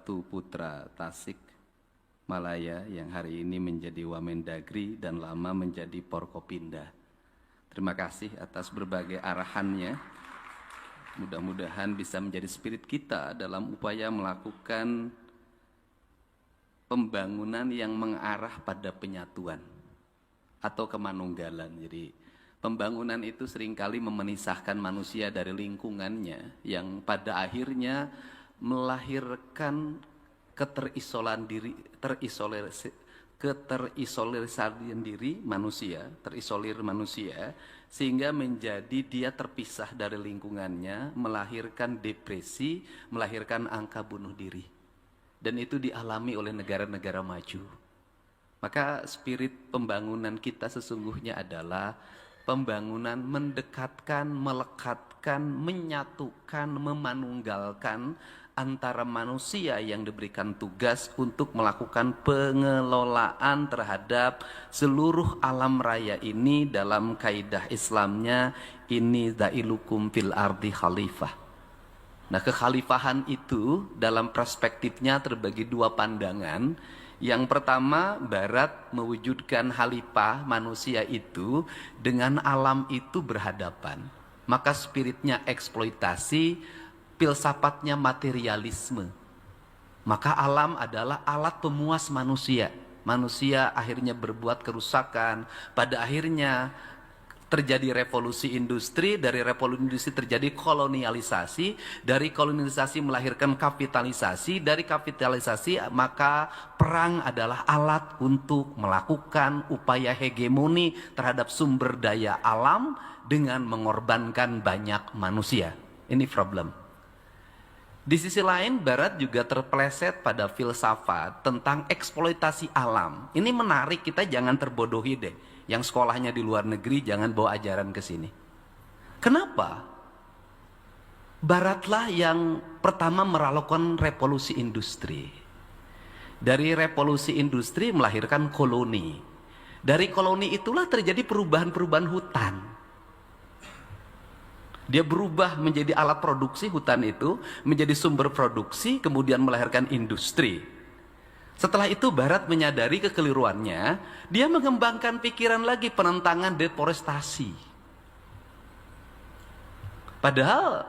satu putra Tasik Malaya yang hari ini menjadi Wamendagri dan lama menjadi Porkopinda. Terima kasih atas berbagai arahannya. Mudah-mudahan bisa menjadi spirit kita dalam upaya melakukan pembangunan yang mengarah pada penyatuan atau kemanunggalan. Jadi pembangunan itu seringkali memisahkan manusia dari lingkungannya yang pada akhirnya melahirkan keterisolan diri, keterisolisasian diri manusia, terisolir manusia, sehingga menjadi dia terpisah dari lingkungannya, melahirkan depresi, melahirkan angka bunuh diri. Dan itu dialami oleh negara-negara maju. Maka spirit pembangunan kita sesungguhnya adalah pembangunan mendekatkan, melekatkan, menyatukan, memanunggalkan antara manusia yang diberikan tugas untuk melakukan pengelolaan terhadap seluruh alam raya ini dalam kaidah Islamnya, ini da'ilukum fil ardi khalifah. Nah, kekhalifahan itu dalam perspektifnya terbagi dua pandangan. Yang pertama, Barat mewujudkan khalifah manusia itu dengan alam itu berhadapan. Maka spiritnya eksploitasi, filsafatnya materialisme. Maka alam adalah alat pemuas manusia. Manusia akhirnya berbuat kerusakan. Pada akhirnya terjadi revolusi industri, dari revolusi industri terjadi kolonialisasi, dari kolonialisasi melahirkan kapitalisasi, dari kapitalisasi maka perang adalah alat untuk melakukan upaya hegemoni terhadap sumber daya alam dengan mengorbankan banyak manusia. Ini problem. Di sisi lain, Barat juga terpeleset pada filsafat tentang eksploitasi alam. Ini menarik, kita jangan terbodohi deh. Yang sekolahnya di luar negeri, jangan bawa ajaran ke sini. Kenapa? Baratlah yang pertama melakukan revolusi industri. Dari revolusi industri melahirkan koloni. Dari koloni itulah terjadi perubahan-perubahan hutan. Dia berubah menjadi alat produksi, hutan itu menjadi sumber produksi, kemudian melahirkan industri. Setelah itu Barat menyadari kekeliruannya, dia mengembangkan pikiran lagi penentangan deforestasi. Padahal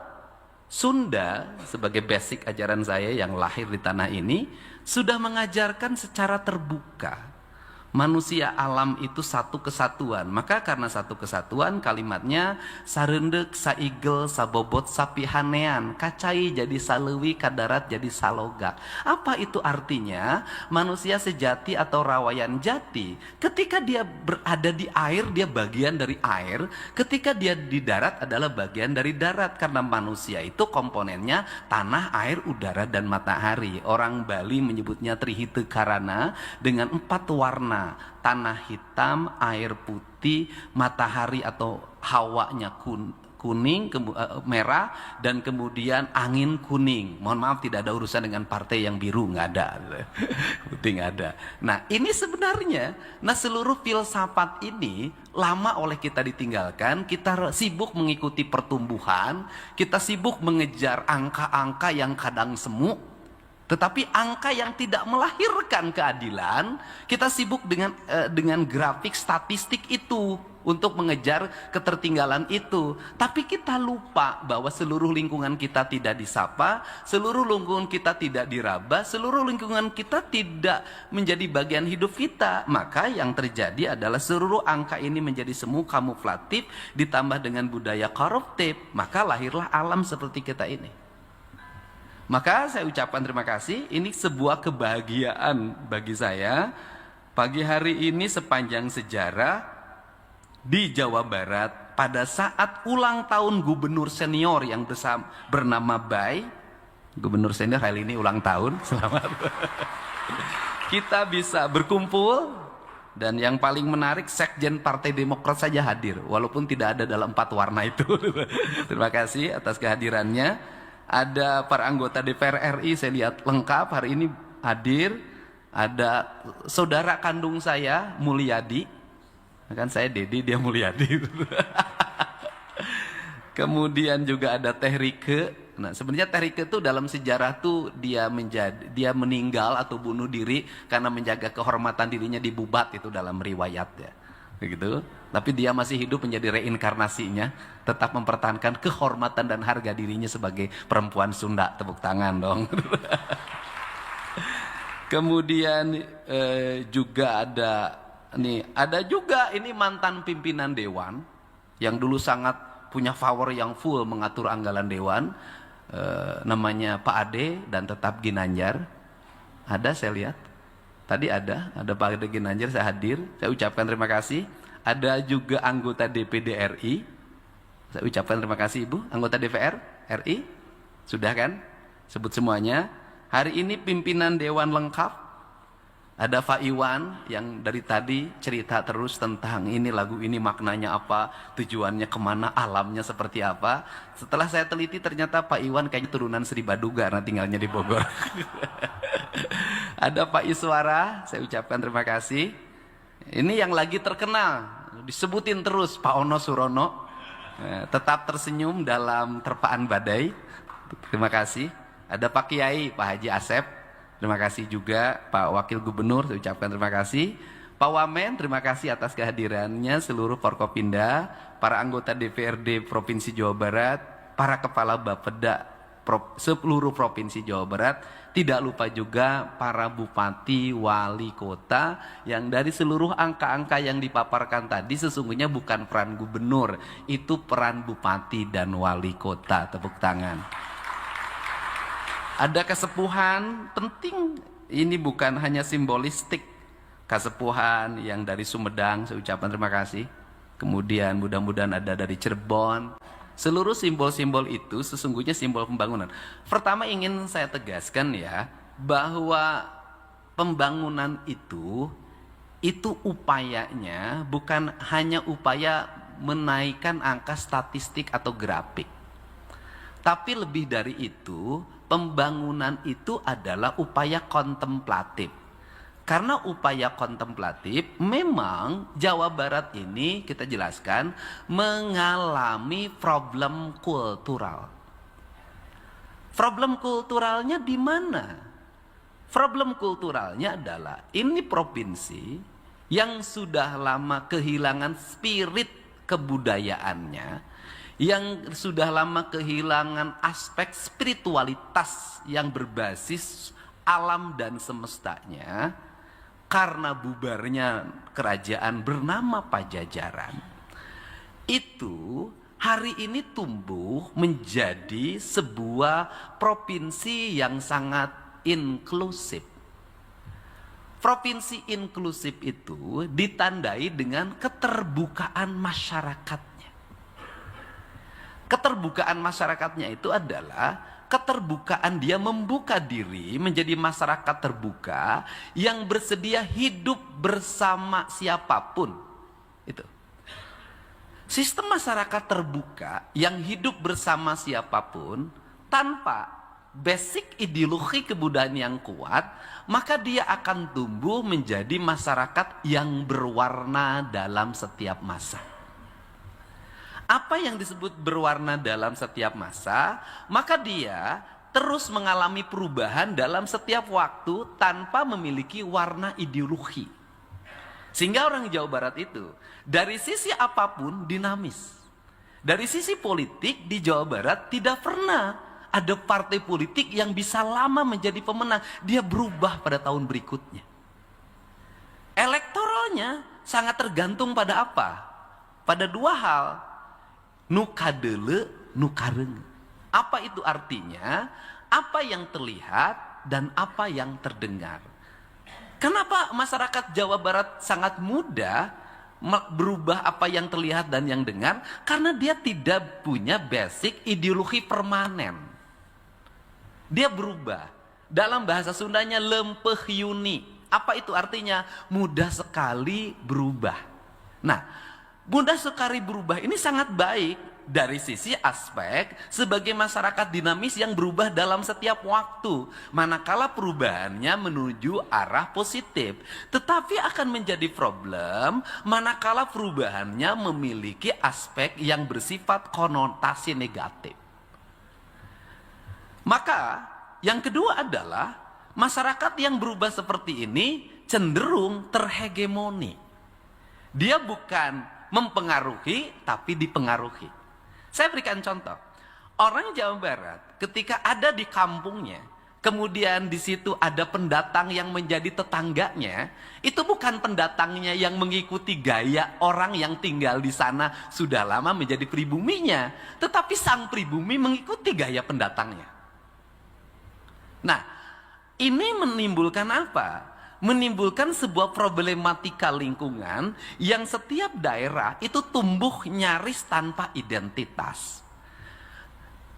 Sunda sebagai basic ajaran saya yang lahir di tanah ini sudah mengajarkan secara terbuka manusia alam itu satu kesatuan. Maka karena satu kesatuan, kalimatnya sarendek, saigel, sabobot, sapihanean, kacai jadi salewi, kadarat jadi salogak. Apa itu artinya? Manusia sejati atau rawayan jati, ketika dia berada di air, dia bagian dari air. Ketika dia di darat adalah bagian dari darat. Karena manusia itu komponennya tanah, air, udara, dan matahari. Orang Bali menyebutnya Trihite Karana dengan 4 warna. Tanah hitam, air putih, matahari atau hawanya kuning, merah, dan kemudian angin kuning. Mohon maaf, tidak ada urusan dengan partai yang biru, nggak ada. Putih nggak ada. Nah, ini sebenarnya, seluruh filsafat ini lama oleh kita ditinggalkan. Kita sibuk mengikuti pertumbuhan, kita sibuk mengejar angka-angka yang kadang semu. Tetapi angka yang tidak melahirkan keadilan, kita sibuk dengan grafik statistik itu untuk mengejar ketertinggalan itu. Tapi kita lupa bahwa seluruh lingkungan kita tidak disapa, seluruh lingkungan kita tidak diraba, seluruh lingkungan kita tidak menjadi bagian hidup kita. Maka yang terjadi adalah seluruh angka ini menjadi semu kamuflatif ditambah dengan budaya koruptif. Maka lahirlah alam seperti kita ini. Maka saya ucapkan terima kasih, ini sebuah kebahagiaan bagi saya. Pagi hari ini sepanjang sejarah di Jawa Barat, pada saat ulang tahun gubernur senior yang bernama Bay, gubernur senior hari ini ulang tahun, selamat. Kita bisa berkumpul, dan yang paling menarik Sekjen Partai Demokrat saja hadir, walaupun tidak ada dalam 4 warna itu. Terima kasih atas kehadirannya. Ada para anggota DPR RI, saya lihat lengkap hari ini hadir. Ada saudara kandung saya, Mulyadi. Kan saya Dedi, dia Mulyadi. Kemudian juga ada Teh Rike, Nah, sebenarnya Teh Rike itu dalam sejarah tuh dia meninggal atau bunuh diri karena menjaga kehormatan dirinya di Bubat, itu dalam riwayat ya. Begitu. Tapi dia masih hidup menjadi reinkarnasinya, tetap mempertahankan kehormatan dan harga dirinya sebagai perempuan Sunda. Tepuk tangan dong. Kemudian juga ada juga ini mantan pimpinan dewan yang dulu sangat punya power yang full mengatur anggaran dewan, namanya Pak Ade dan tetap Ginanjar. Ada, saya lihat tadi ada Pak Ade Ginanjar, saya hadir, saya ucapkan terima kasih. Ada juga anggota DPD RI, saya ucapkan terima kasih Ibu. Anggota DPR RI, sudah kan? Sebut semuanya. Hari ini pimpinan dewan lengkap. Ada Pak Iwan yang dari tadi cerita terus tentang ini lagu ini maknanya apa, tujuannya kemana, alamnya seperti apa. Setelah saya teliti ternyata Pak Iwan kayaknya turunan Sri Baduga karena tinggalnya di Bogor. Ada Pak Iswara, saya ucapkan terima kasih. Ini yang lagi terkenal, disebutin terus Pak Ono Surono, tetap tersenyum dalam terpaan badai. Terima kasih. Ada Pak Kiai, Pak Haji Asep. Terima kasih juga Pak Wakil Gubernur, saya ucapkan terima kasih. Pak Wamen, terima kasih atas kehadirannya, seluruh Forkopimda, para anggota DPRD Provinsi Jawa Barat, para kepala Bapeda seluruh Provinsi Jawa Barat, tidak lupa juga para bupati, wali kota, yang dari seluruh angka-angka yang dipaparkan tadi sesungguhnya bukan peran gubernur, itu peran bupati dan wali kota. Tepuk tangan. Ada kesepuhan penting, ini bukan hanya simbolistik. Kesepuhan yang dari Sumedang, saya ucapkan terima kasih. Kemudian mudah-mudahan ada dari Cirebon. Seluruh simbol-simbol itu sesungguhnya simbol pembangunan. Pertama ingin saya tegaskan ya, bahwa pembangunan itu upayanya bukan hanya upaya menaikkan angka statistik atau grafik. Tapi lebih dari itu, pembangunan itu adalah upaya kontemplatif. Karena upaya kontemplatif, memang Jawa Barat ini kita jelaskan mengalami problem kultural. Problem kulturalnya di mana? Problem kulturalnya adalah ini provinsi yang sudah lama kehilangan spirit kebudayaannya, yang sudah lama kehilangan aspek spiritualitas yang berbasis alam dan semestanya karena bubarnya kerajaan bernama Pajajaran. Itu hari ini tumbuh menjadi sebuah provinsi yang sangat inklusif. Provinsi inklusif itu ditandai dengan keterbukaan masyarakatnya. Keterbukaan masyarakatnya itu adalah keterbukaan dia membuka diri menjadi masyarakat terbuka yang bersedia hidup bersama siapapun. Itu. Sistem masyarakat terbuka yang hidup bersama siapapun tanpa basic ideologi kebudayaan yang kuat, maka dia akan tumbuh menjadi masyarakat yang berwarna dalam setiap masa. Apa yang disebut berwarna dalam setiap masa, maka dia terus mengalami perubahan dalam setiap waktu tanpa memiliki warna ideologi. Sehingga orang Jawa Barat itu dari sisi apapun dinamis. Dari sisi politik di Jawa Barat tidak pernah ada partai politik yang bisa lama menjadi pemenang. Dia berubah pada tahun berikutnya. Elektoralnya sangat tergantung pada apa? Pada dua hal. Nu kadele, nu kareng. Apa itu artinya? Apa yang terlihat dan apa yang terdengar. Kenapa masyarakat Jawa Barat sangat mudah berubah apa yang terlihat dan yang dengar? Karena dia tidak punya basic ideologi permanen. Dia berubah. Dalam bahasa Sundanya lempeh yuni. Apa itu artinya? Mudah sekali berubah. Nah, mudah sekali berubah ini sangat baik dari sisi aspek sebagai masyarakat dinamis yang berubah dalam setiap waktu. Manakala perubahannya menuju arah positif. Tetapi akan menjadi problem manakala perubahannya memiliki aspek yang bersifat konotasi negatif. Maka yang kedua adalah masyarakat yang berubah seperti ini cenderung terhegemoni. Dia bukan mempengaruhi tapi dipengaruhi. Saya berikan contoh. Orang Jawa Barat ketika ada di kampungnya, kemudian di situ ada pendatang yang menjadi tetangganya, itu bukan pendatangnya yang mengikuti gaya orang yang tinggal di sana sudah lama menjadi pribuminya, tetapi sang pribumi mengikuti gaya pendatangnya. Nah, ini menimbulkan apa? Menimbulkan sebuah problematika lingkungan yang setiap daerah itu tumbuh nyaris tanpa identitas.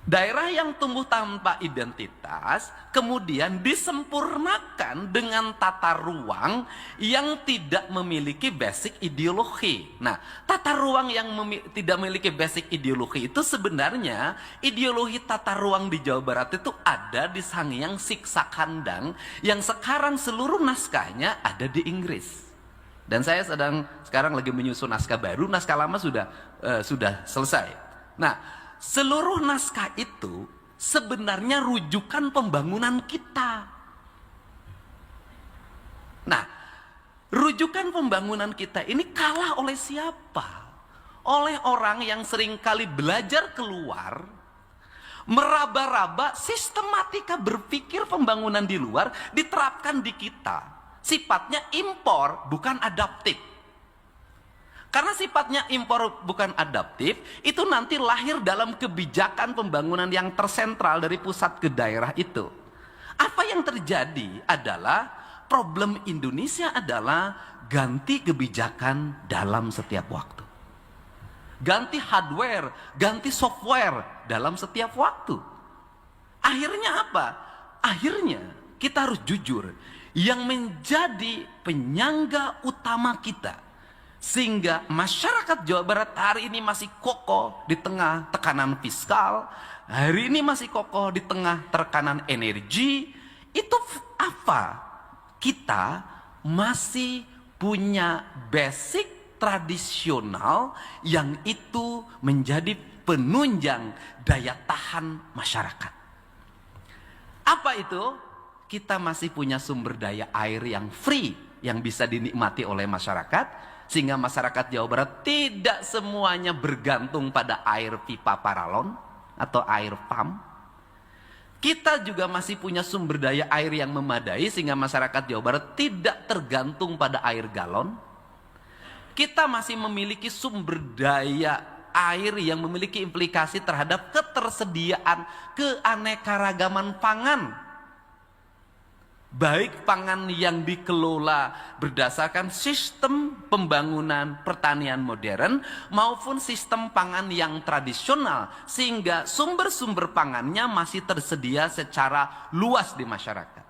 Daerah yang tumbuh tanpa identitas kemudian disempurnakan dengan tata ruang yang tidak memiliki basic ideologi. Nah, tata ruang yang tidak memiliki basic ideologi itu sebenarnya ideologi tata ruang di Jawa Barat itu ada di Sangyang Siksa Kandang yang sekarang seluruh naskahnya ada di Inggris. Dan saya sekarang lagi menyusun naskah baru, naskah lama sudah selesai. Nah, seluruh naskah itu sebenarnya rujukan pembangunan kita. Nah, rujukan pembangunan kita ini kalah oleh siapa? Oleh orang yang seringkali belajar keluar, meraba-raba sistematika berpikir pembangunan di luar diterapkan di kita. Sifatnya impor, bukan adaptif. Karena sifatnya impor bukan adaptif, itu nanti lahir dalam kebijakan pembangunan yang tersentral dari pusat ke daerah itu. Apa yang terjadi adalah problem Indonesia adalah ganti kebijakan dalam setiap waktu. Ganti hardware, ganti software dalam setiap waktu. Akhirnya apa? Akhirnya kita harus jujur, yang menjadi penyangga utama kita sehingga masyarakat Jawa Barat hari ini masih kokoh di tengah tekanan fiskal, hari ini masih kokoh di tengah tekanan energi, itu apa? Kita masih punya basic tradisional yang itu menjadi penunjang daya tahan masyarakat. Apa itu? Kita masih punya sumber daya air yang free, yang bisa dinikmati oleh masyarakat, sehingga masyarakat Jawa Barat tidak semuanya bergantung pada air pipa paralon atau air pump. Kita juga masih punya sumber daya air yang memadai sehingga masyarakat Jawa Barat tidak tergantung pada air galon. Kita masih memiliki sumber daya air yang memiliki implikasi terhadap ketersediaan keanekaragaman pangan. Baik pangan yang dikelola berdasarkan sistem pembangunan pertanian modern maupun sistem pangan yang tradisional, sehingga sumber-sumber pangannya masih tersedia secara luas di masyarakat.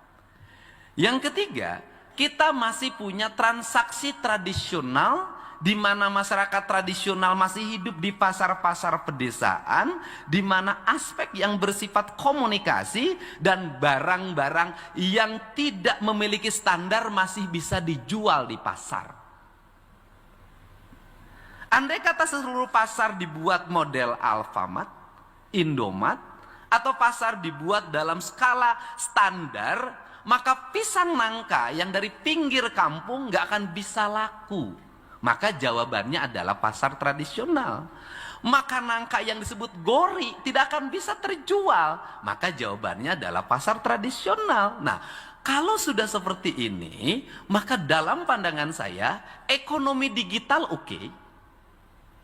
Yang ketiga, kita masih punya transaksi tradisional di mana masyarakat tradisional masih hidup di pasar-pasar pedesaan, di mana aspek yang bersifat komunikasi dan barang-barang yang tidak memiliki standar masih bisa dijual di pasar. Andai kata seluruh pasar dibuat model Alfamart, Indomart, atau pasar dibuat dalam skala standar, maka pisang nangka yang dari pinggir kampung nggak akan bisa laku. Maka jawabannya adalah pasar tradisional. Maka nangka yang disebut gori tidak akan bisa terjual. Maka jawabannya adalah pasar tradisional. Nah, kalau sudah seperti ini, maka dalam pandangan saya, ekonomi digital oke,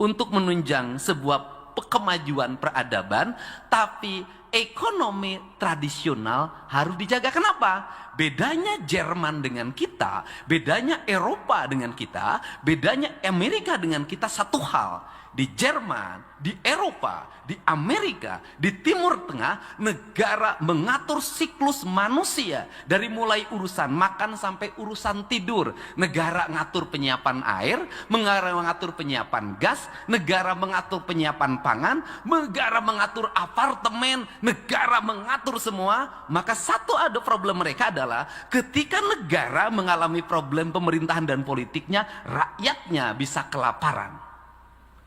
untuk menunjang sebuah kemajuan peradaban, tapi ekonomi tradisional harus dijaga. Kenapa? Bedanya Jerman dengan kita, bedanya Eropa dengan kita, bedanya Amerika dengan kita satu hal. Di Jerman, di Eropa, di Amerika, di Timur Tengah, negara mengatur siklus manusia. Dari mulai urusan makan sampai urusan tidur. Negara mengatur penyiapan air, negara mengatur penyiapan gas, negara mengatur penyiapan pangan, negara mengatur apartemen, negara mengatur semua. Maka satu ada problem mereka adalah ketika negara mengalami problem pemerintahan dan politiknya, rakyatnya bisa kelaparan.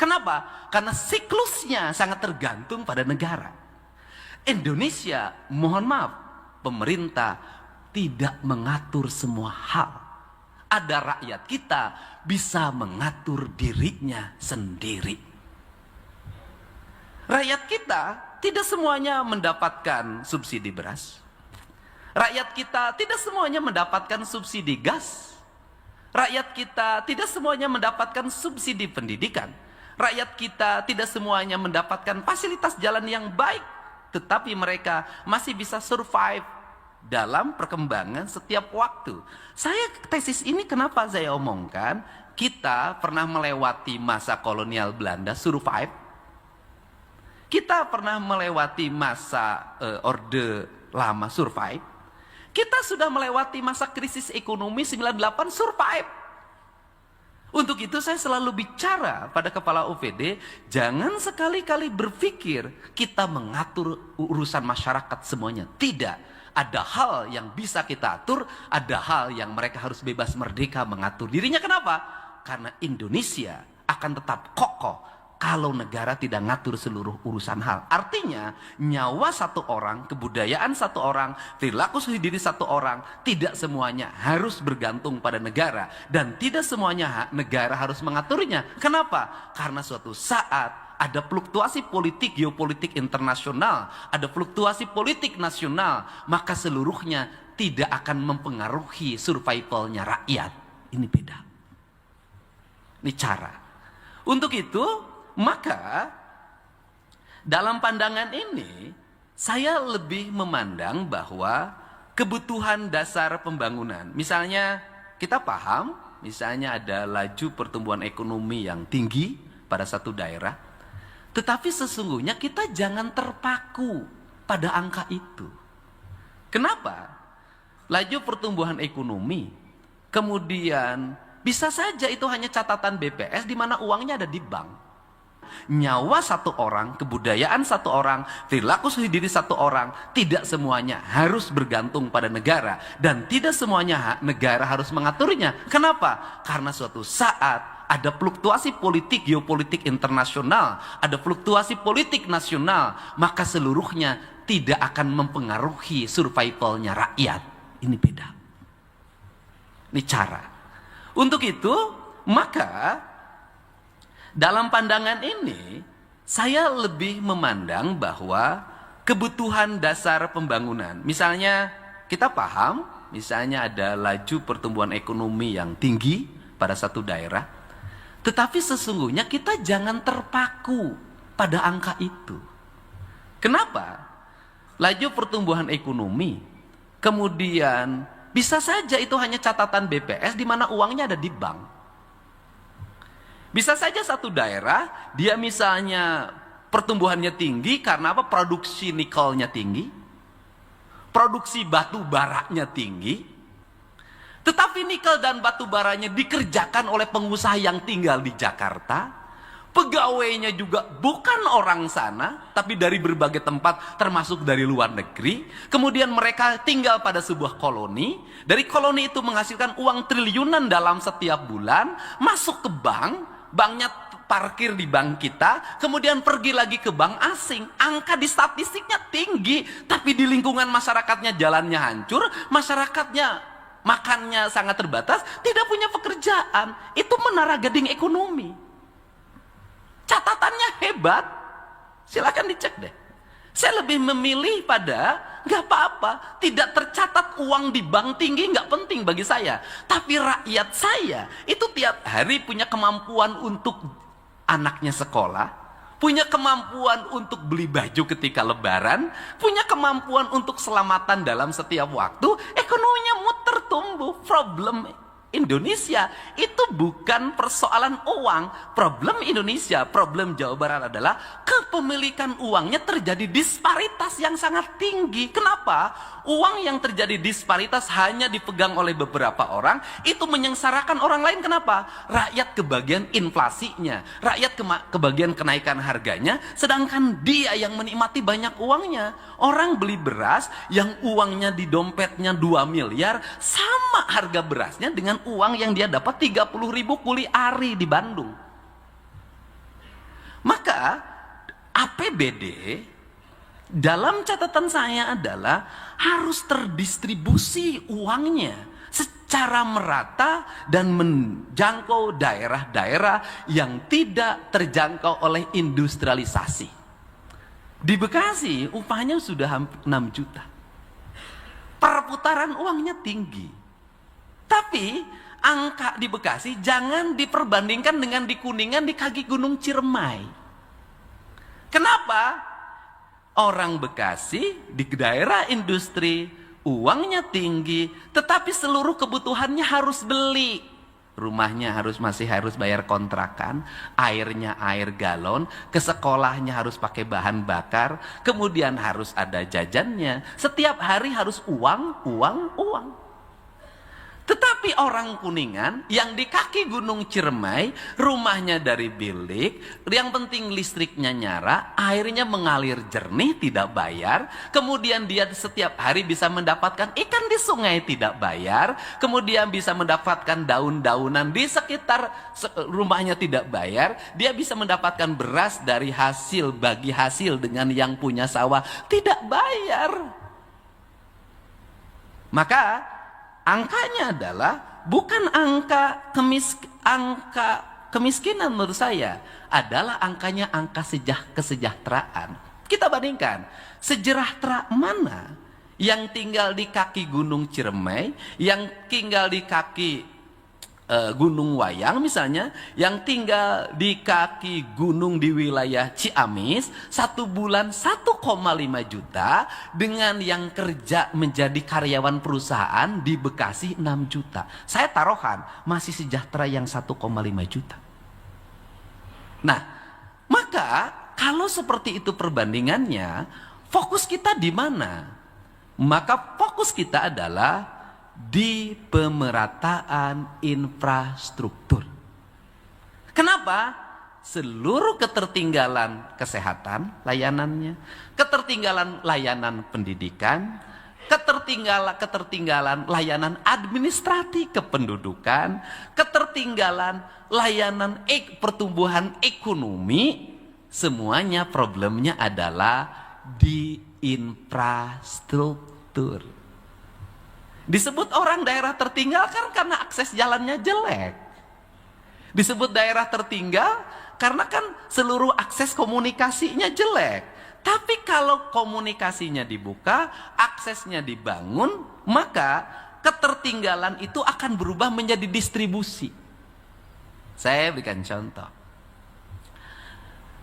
Kenapa? Karena siklusnya sangat tergantung pada negara. Indonesia, mohon maaf, pemerintah tidak mengatur semua hal. Ada rakyat kita bisa mengatur dirinya sendiri. Rakyat kita tidak semuanya mendapatkan subsidi beras. Rakyat kita tidak semuanya mendapatkan subsidi gas. Rakyat kita tidak semuanya mendapatkan subsidi pendidikan. Rakyat kita tidak semuanya mendapatkan fasilitas jalan yang baik. Tetapi mereka masih bisa survive dalam perkembangan setiap waktu. Tesis ini kenapa saya omongkan? Kita pernah melewati masa kolonial Belanda, survive. Kita pernah melewati masa Orde Lama, survive. Kita sudah melewati masa krisis ekonomi 98, survive. Untuk itu saya selalu bicara pada kepala OVD, jangan sekali-kali berpikir kita mengatur urusan masyarakat semuanya. Tidak, ada hal yang bisa kita atur, ada hal yang mereka harus bebas merdeka mengatur dirinya. Kenapa? Karena Indonesia akan tetap kokoh kalau negara tidak ngatur seluruh urusan hal. Artinya, nyawa satu orang, kebudayaan satu orang, perilaku diri satu orang, tidak semuanya harus bergantung pada negara. Dan tidak semuanya negara harus mengaturnya. Kenapa? Karena suatu saat ada fluktuasi politik, geopolitik internasional, ada fluktuasi politik nasional, maka seluruhnya tidak akan mempengaruhi survivalnya rakyat. Ini beda. Ini cara. Untuk itu, maka dalam pandangan ini saya lebih memandang bahwa kebutuhan dasar pembangunan, misalnya kita paham, misalnya ada laju pertumbuhan ekonomi yang tinggi pada satu daerah, tetapi sesungguhnya kita jangan terpaku pada angka itu. Kenapa? Laju pertumbuhan ekonomi, kemudian bisa saja itu hanya catatan BPS di mana uangnya ada di bank. Nyawa satu orang, kebudayaan satu orang, perilaku diri satu orang, tidak semuanya harus bergantung pada negara. Dan tidak semuanya negara harus mengaturnya. Kenapa? Karena suatu saat ada fluktuasi politik, geopolitik internasional, ada fluktuasi politik nasional, maka seluruhnya tidak akan mempengaruhi survivalnya rakyat. Ini beda. Ini cara. Untuk itu, maka dalam pandangan ini, saya lebih memandang bahwa kebutuhan dasar pembangunan, misalnya kita paham, misalnya ada laju pertumbuhan ekonomi yang tinggi pada satu daerah, tetapi sesungguhnya kita jangan terpaku pada angka itu. Kenapa? Laju pertumbuhan ekonomi, kemudian bisa saja itu hanya catatan BPS di mana uangnya ada di bank. Bisa saja satu daerah, dia misalnya pertumbuhannya tinggi karena apa? Produksi nikelnya tinggi, produksi batu baranya tinggi, tetapi nikel dan batu baranya dikerjakan oleh pengusaha yang tinggal di Jakarta, pegawainya juga bukan orang sana, tapi dari berbagai tempat termasuk dari luar negeri. Kemudian mereka tinggal pada sebuah koloni. Dari koloni itu menghasilkan uang triliunan dalam setiap bulan, masuk ke bank, banknya parkir di bank kita, kemudian pergi lagi ke bank asing. Angka di statistiknya tinggi, tapi di lingkungan masyarakatnya jalannya hancur, masyarakatnya makannya sangat terbatas, tidak punya pekerjaan. Itu menara gading ekonomi. Catatannya hebat, silakan dicek deh. Saya lebih memilih pada nggak apa-apa, tidak tercatat uang di bank tinggi nggak penting bagi saya. Tapi rakyat saya itu tiap hari punya kemampuan untuk anaknya sekolah, punya kemampuan untuk beli baju ketika lebaran, punya kemampuan untuk selamatan dalam setiap waktu, ekonominya muter tumbuh. Problem Indonesia itu bukan persoalan uang. Problem Indonesia, problem Jawa Barat adalah kepemilikan uangnya terjadi disparitas yang sangat tinggi. Kenapa? Uang yang terjadi disparitas hanya dipegang oleh beberapa orang, itu menyengsarakan orang lain. Kenapa? Rakyat kebagian inflasinya, rakyat kebagian kenaikan harganya, sedangkan dia yang menikmati banyak uangnya. Orang beli beras yang uangnya di dompetnya 2 miliar, sama harga berasnya dengan uang yang dia dapat 30.000 kuli ari di Bandung. Maka APBD Dalam catatan saya adalah harus terdistribusi uangnya secara merata dan menjangkau daerah-daerah yang tidak terjangkau oleh industrialisasi. Di Bekasi upahnya sudah hampir 6 juta. Perputaran uangnya tinggi. Tapi angka di Bekasi jangan diperbandingkan dengan di Kuningan, di kaki Gunung Ciremai. Kenapa? Orang Bekasi di daerah industri uangnya tinggi, tetapi seluruh kebutuhannya harus beli. Rumahnya masih harus bayar kontrakan, airnya air galon, ke sekolahnya harus pakai bahan bakar, kemudian harus ada jajannya. Setiap hari harus uang, uang, uang. Tetapi orang Kuningan yang di kaki Gunung Ciremai, rumahnya dari bilik, yang penting listriknya nyala, airnya mengalir jernih, tidak bayar. Kemudian dia setiap hari bisa mendapatkan ikan di sungai, tidak bayar. Kemudian bisa mendapatkan daun-daunan di sekitar rumahnya, tidak bayar. Dia bisa mendapatkan beras dari hasil, bagi hasil dengan yang punya sawah, tidak bayar. Maka angkanya adalah bukan angka kemiskinan menurut saya, adalah angkanya angka kesejahteraan. Kita bandingkan, sejahtera mana yang tinggal di kaki Gunung Ciremai, yang tinggal di kaki Gunung Wayang misalnya, yang tinggal di kaki gunung di wilayah Ciamis, 1 bulan 1,5 juta, dengan yang kerja menjadi karyawan perusahaan di Bekasi 6 juta. Saya taruhan masih sejahtera yang 1,5 juta. Nah, maka kalau seperti itu perbandingannya, fokus kita di mana? Maka fokus kita adalah di pemerataan infrastruktur. Kenapa? Seluruh ketertinggalan kesehatan layanannya, ketertinggalan layanan pendidikan, ketertinggalan layanan administratif kependudukan, ketertinggalan layanan pertumbuhan ekonomi, semuanya problemnya adalah di infrastruktur. Disebut orang daerah tertinggal kan karena akses jalannya jelek. Disebut daerah tertinggal karena kan seluruh akses komunikasinya jelek. Tapi kalau komunikasinya dibuka, aksesnya dibangun, maka ketertinggalan itu akan berubah menjadi distribusi. Saya berikan contoh.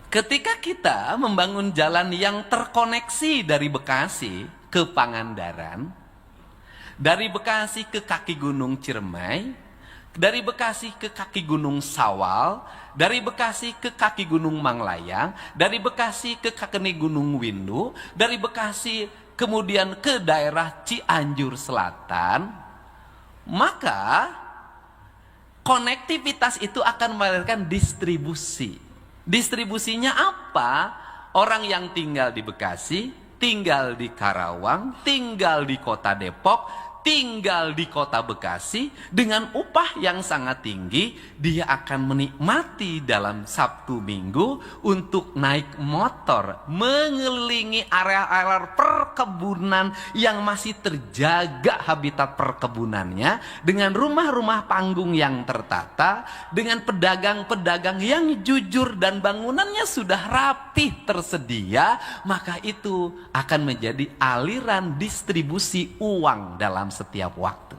Ketika kita membangun jalan yang terkoneksi dari Bekasi ke Pangandaran, dari Bekasi ke kaki Gunung Ciremai, dari Bekasi ke kaki Gunung Sawal, dari Bekasi ke kaki Gunung Manglayang, dari Bekasi ke kaki Gunung Windu, dari Bekasi kemudian ke daerah Cianjur Selatan, maka konektivitas itu akan melahirkan distribusi. Distribusinya apa? Orang yang tinggal di Bekasi, tinggal di Karawang, tinggal di kota Depok, tinggal di kota Bekasi, dengan upah yang sangat tinggi, dia akan menikmati dalam Sabtu Minggu untuk naik motor mengelilingi area-area perkebunan yang masih terjaga habitat perkebunannya, dengan rumah-rumah panggung yang tertata, dengan pedagang-pedagang yang jujur dan bangunannya sudah rapih tersedia. Maka itu akan menjadi aliran distribusi uang dalam setiap waktu.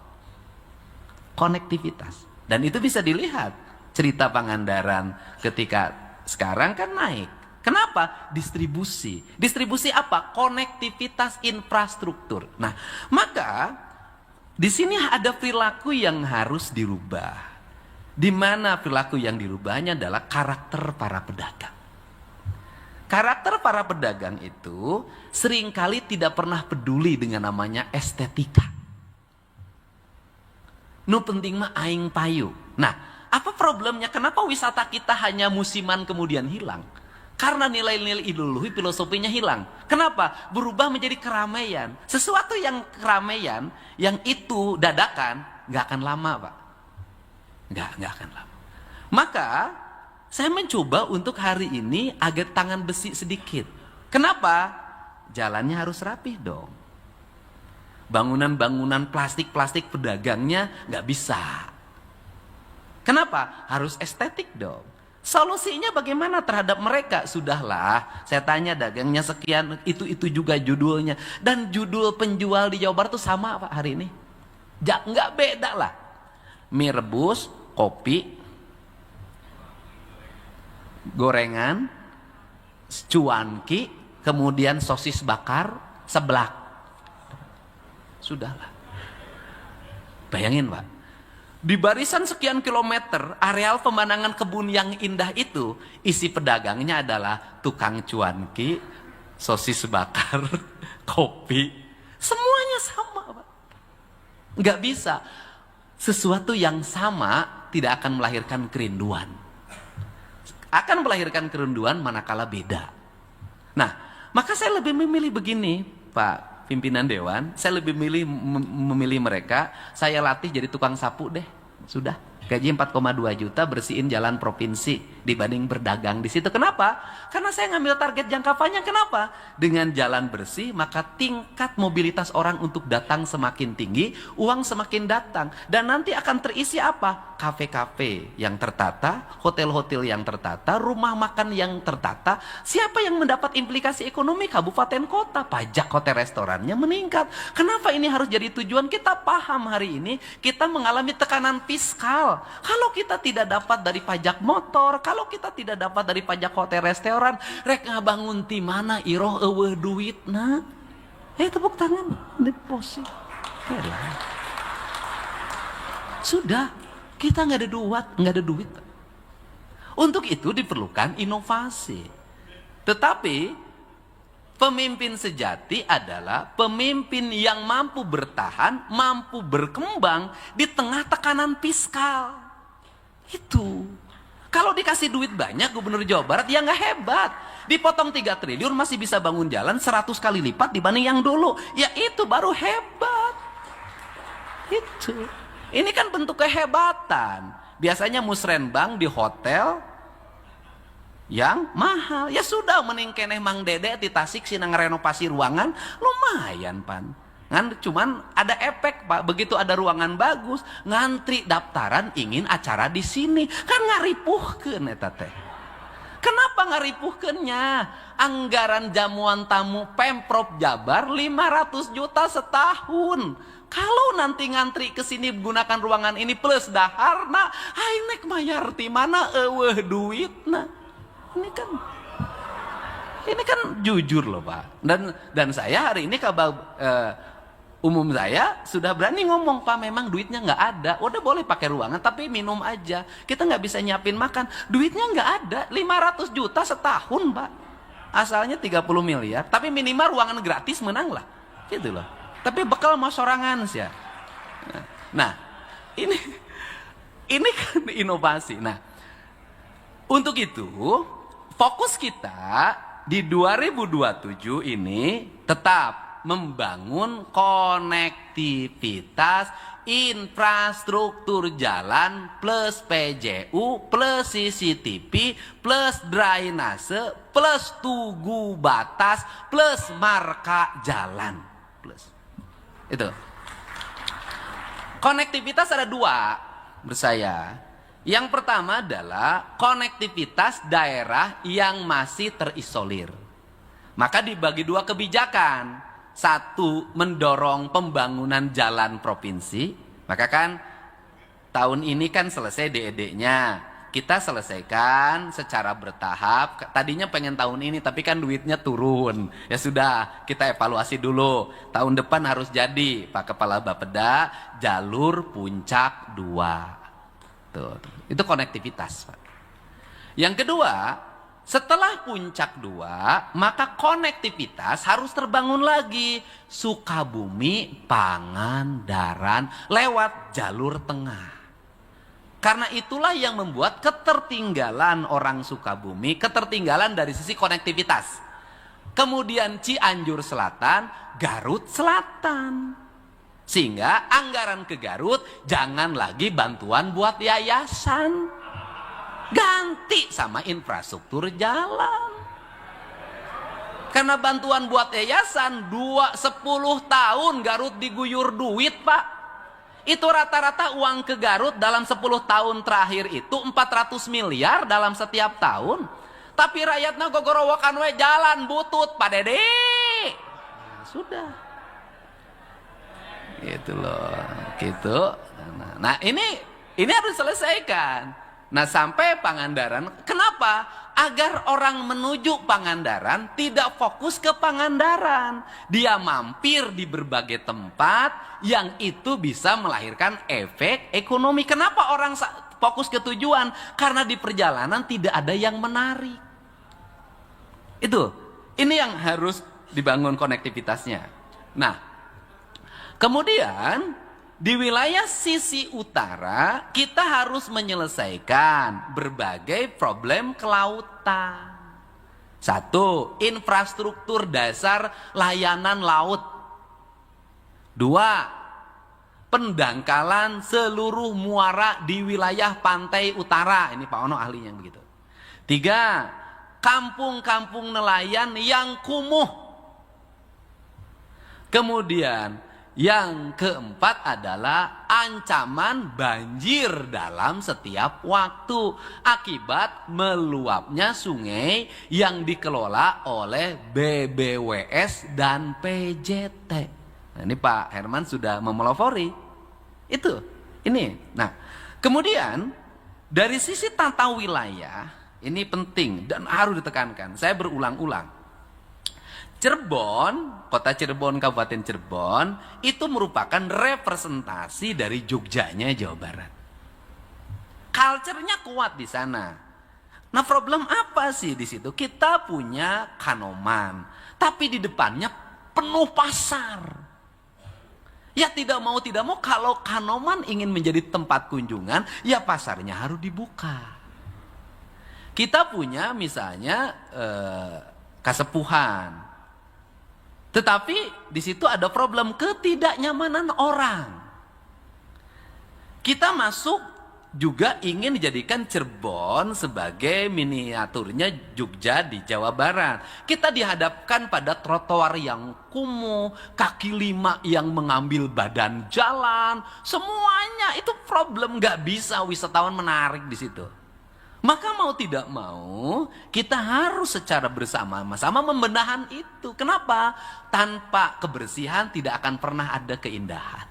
Konektivitas. Dan itu bisa dilihat cerita Pangandaran ketika sekarang kan naik. Kenapa? Distribusi. Distribusi apa? Konektivitas infrastruktur. Nah, maka di sini ada perilaku yang harus dirubah. Di mana perilaku yang dirubahnya adalah karakter para pedagang. Karakter para pedagang itu seringkali tidak pernah peduli dengan namanya estetika. Nu penting mah aing payu. Nah, apa problemnya? Kenapa wisata kita hanya musiman kemudian hilang? Karena nilai-nilai ideologi filosofinya hilang. Kenapa? Berubah menjadi keramaian. Sesuatu yang keramaian, yang itu dadakan, nggak akan lama, Pak. Nggak akan lama. Maka saya mencoba untuk hari ini agak tangan besi sedikit. Kenapa? Jalannya harus rapih dong. Bangunan-bangunan plastik-plastik pedagangnya nggak bisa. Kenapa? Harus estetik dong. Solusinya bagaimana terhadap mereka? Sudahlah, saya tanya dagangnya sekian, itu juga judulnya. Dan judul penjual di Jawa Barat itu sama Pak hari ini. Nggak beda lah. Mie rebus, kopi, gorengan, cuanki, kemudian sosis bakar, seblak. Sudahlah. Bayangin Pak. Di barisan sekian kilometer, areal pemandangan kebun yang indah itu, isi pedagangnya adalah tukang cuanki, sosis bakar, kopi. Semuanya sama, Pak. Nggak bisa. Sesuatu yang sama tidak akan melahirkan kerinduan. Akan melahirkan kerinduan manakala beda. Nah, maka saya lebih memilih begini, Pak pimpinan dewan, saya lebih memilih mereka, saya latih jadi tukang sapu deh. Sudah, gaji 4,2 juta bersihin jalan provinsi dibanding berdagang di situ. Kenapa? Karena saya ngambil target jangka panjang. Kenapa? Dengan jalan bersih, maka tingkat mobilitas orang untuk datang semakin tinggi, uang semakin datang. Dan nanti akan terisi apa? Kafe-kafe yang tertata, hotel-hotel yang tertata, rumah makan yang tertata. Siapa yang mendapat implikasi ekonomi? Kabupaten kota. Pajak hotel restorannya meningkat. Kenapa ini harus jadi tujuan? Kita paham hari ini kita mengalami tekanan fiskal. Kalau kita tidak dapat dari pajak motor, kalau kita tidak dapat dari pajak hotel restoran, rek ngabangun ti mana iroh eueuh duitna. Tepuk tangan, deposit. Sudah, kita nggak ada duit. Untuk itu diperlukan inovasi. Tetapi pemimpin sejati adalah pemimpin yang mampu bertahan, mampu berkembang di tengah tekanan fiskal. Itu. Kalau dikasih duit banyak Gubernur Jawa Barat, ya nggak hebat. Dipotong 3 triliun masih bisa bangun jalan 100 kali lipat dibanding yang dulu. Ya itu baru hebat. Itu. Ini kan bentuk kehebatan. Biasanya musrenbang di hotel yang mahal. Ya sudah, mending keneh Mang Dede di Tasik sih ngerenovasi ruangan, lumayan pan. Cuman ada efek Pak, begitu ada ruangan bagus, ngantri daftaran ingin acara di sini, kan ngaripuhkeun eta teh. Kenapa ngaripuhkeunnya? Anggaran jamuan tamu Pemprov Jabar 500 juta setahun. Kalau nanti ngantri ke sini menggunakan ruangan ini plus daharna, nek mayar ti mana eueuh duitna. Ini kan jujur loh Pak. Dan saya hari ini umum saya sudah berani ngomong, Pak memang duitnya nggak ada. Udah boleh pakai ruangan tapi minum aja. Kita nggak bisa nyiapin makan. Duitnya nggak ada. 500 juta setahun Pak. Asalnya 30 miliar. Tapi minimal ruangan gratis menang lah. Gitu loh. Tapi bekal mau sorangan sih ya. Nah ini kan inovasi. Nah untuk itu fokus kita di 2027 ini tetap membangun konektivitas infrastruktur jalan plus PJU plus CCTV plus drainase plus tugu batas plus marka jalan plus itu. Konektivitas ada 2 menurut saya. Yang pertama adalah konektivitas daerah yang masih terisolir. Maka dibagi 2 kebijakan. 1, mendorong pembangunan jalan provinsi. Maka kan tahun ini kan selesai DED-nya. Kita selesaikan secara bertahap. Tadinya pengen tahun ini tapi kan duitnya turun. Ya sudah, kita evaluasi dulu. Tahun depan harus jadi Pak Kepala Bapeda jalur Puncak 2. Tuh. Itu konektivitas Pak. Yang kedua, setelah Puncak 2, maka konektivitas harus terbangun lagi. Sukabumi, Pangandaran lewat jalur tengah. Karena itulah yang membuat ketertinggalan orang Sukabumi, ketertinggalan dari sisi konektivitas. Kemudian Cianjur Selatan, Garut Selatan. Sehingga anggaran ke Garut jangan lagi bantuan buat yayasan. Ganti sama infrastruktur jalan. Karena bantuan buat yayasan 10 tahun Garut diguyur duit, Pak. Itu rata-rata uang ke Garut dalam 10 tahun terakhir itu 400 miliar dalam setiap tahun. Tapi rakyatnya gogorowokan we jalan butut, Pak Dede. Nah, sudah. Gitu loh, gitu. Nah, ini harus diselesaikan. Nah, sampai Pangandaran, kenapa? Agar orang menuju Pangandaran tidak fokus ke Pangandaran. Dia mampir di berbagai tempat yang itu bisa melahirkan efek ekonomi. Kenapa orang fokus ke tujuan? Karena di perjalanan tidak ada yang menarik. Ini yang harus dibangun konektivitasnya. Nah, kemudian di wilayah sisi utara, kita harus menyelesaikan berbagai problem kelautan. 1. Infrastruktur dasar layanan laut. 2. Pendangkalan seluruh muara di wilayah pantai utara. Ini Pak Ono ahlinya begitu. 3. Kampung-kampung nelayan yang kumuh. Kemudian yang keempat adalah ancaman banjir dalam setiap waktu akibat meluapnya sungai yang dikelola oleh BBWS dan PJT. Nah, ini Pak Herman sudah memelopori. Ini. Nah, kemudian dari sisi tata wilayah, ini penting dan harus ditekankan. Saya berulang-ulang. Cirebon, kota Cirebon, Kabupaten Cirebon, itu merupakan representasi dari Jogjanya Jawa Barat. Culture-nya kuat di sana. Nah, problem apa sih di situ? Kita punya Kanoman, tapi di depannya penuh pasar. Ya tidak mau kalau Kanoman ingin menjadi tempat kunjungan, ya pasarnya harus dibuka. Kita punya misalnya Kasepuhan. Tetapi di situ ada problem ketidaknyamanan orang. Kita masuk juga ingin dijadikan Cirebon sebagai miniaturnya Jogja di Jawa Barat. Kita dihadapkan pada trotoar yang kumuh, kaki lima yang mengambil badan jalan, semuanya itu problem, nggak bisa wisatawan menarik di situ. Maka mau tidak mau kita harus secara bersama-sama membenahan itu. Kenapa? Tanpa kebersihan tidak akan pernah ada keindahan.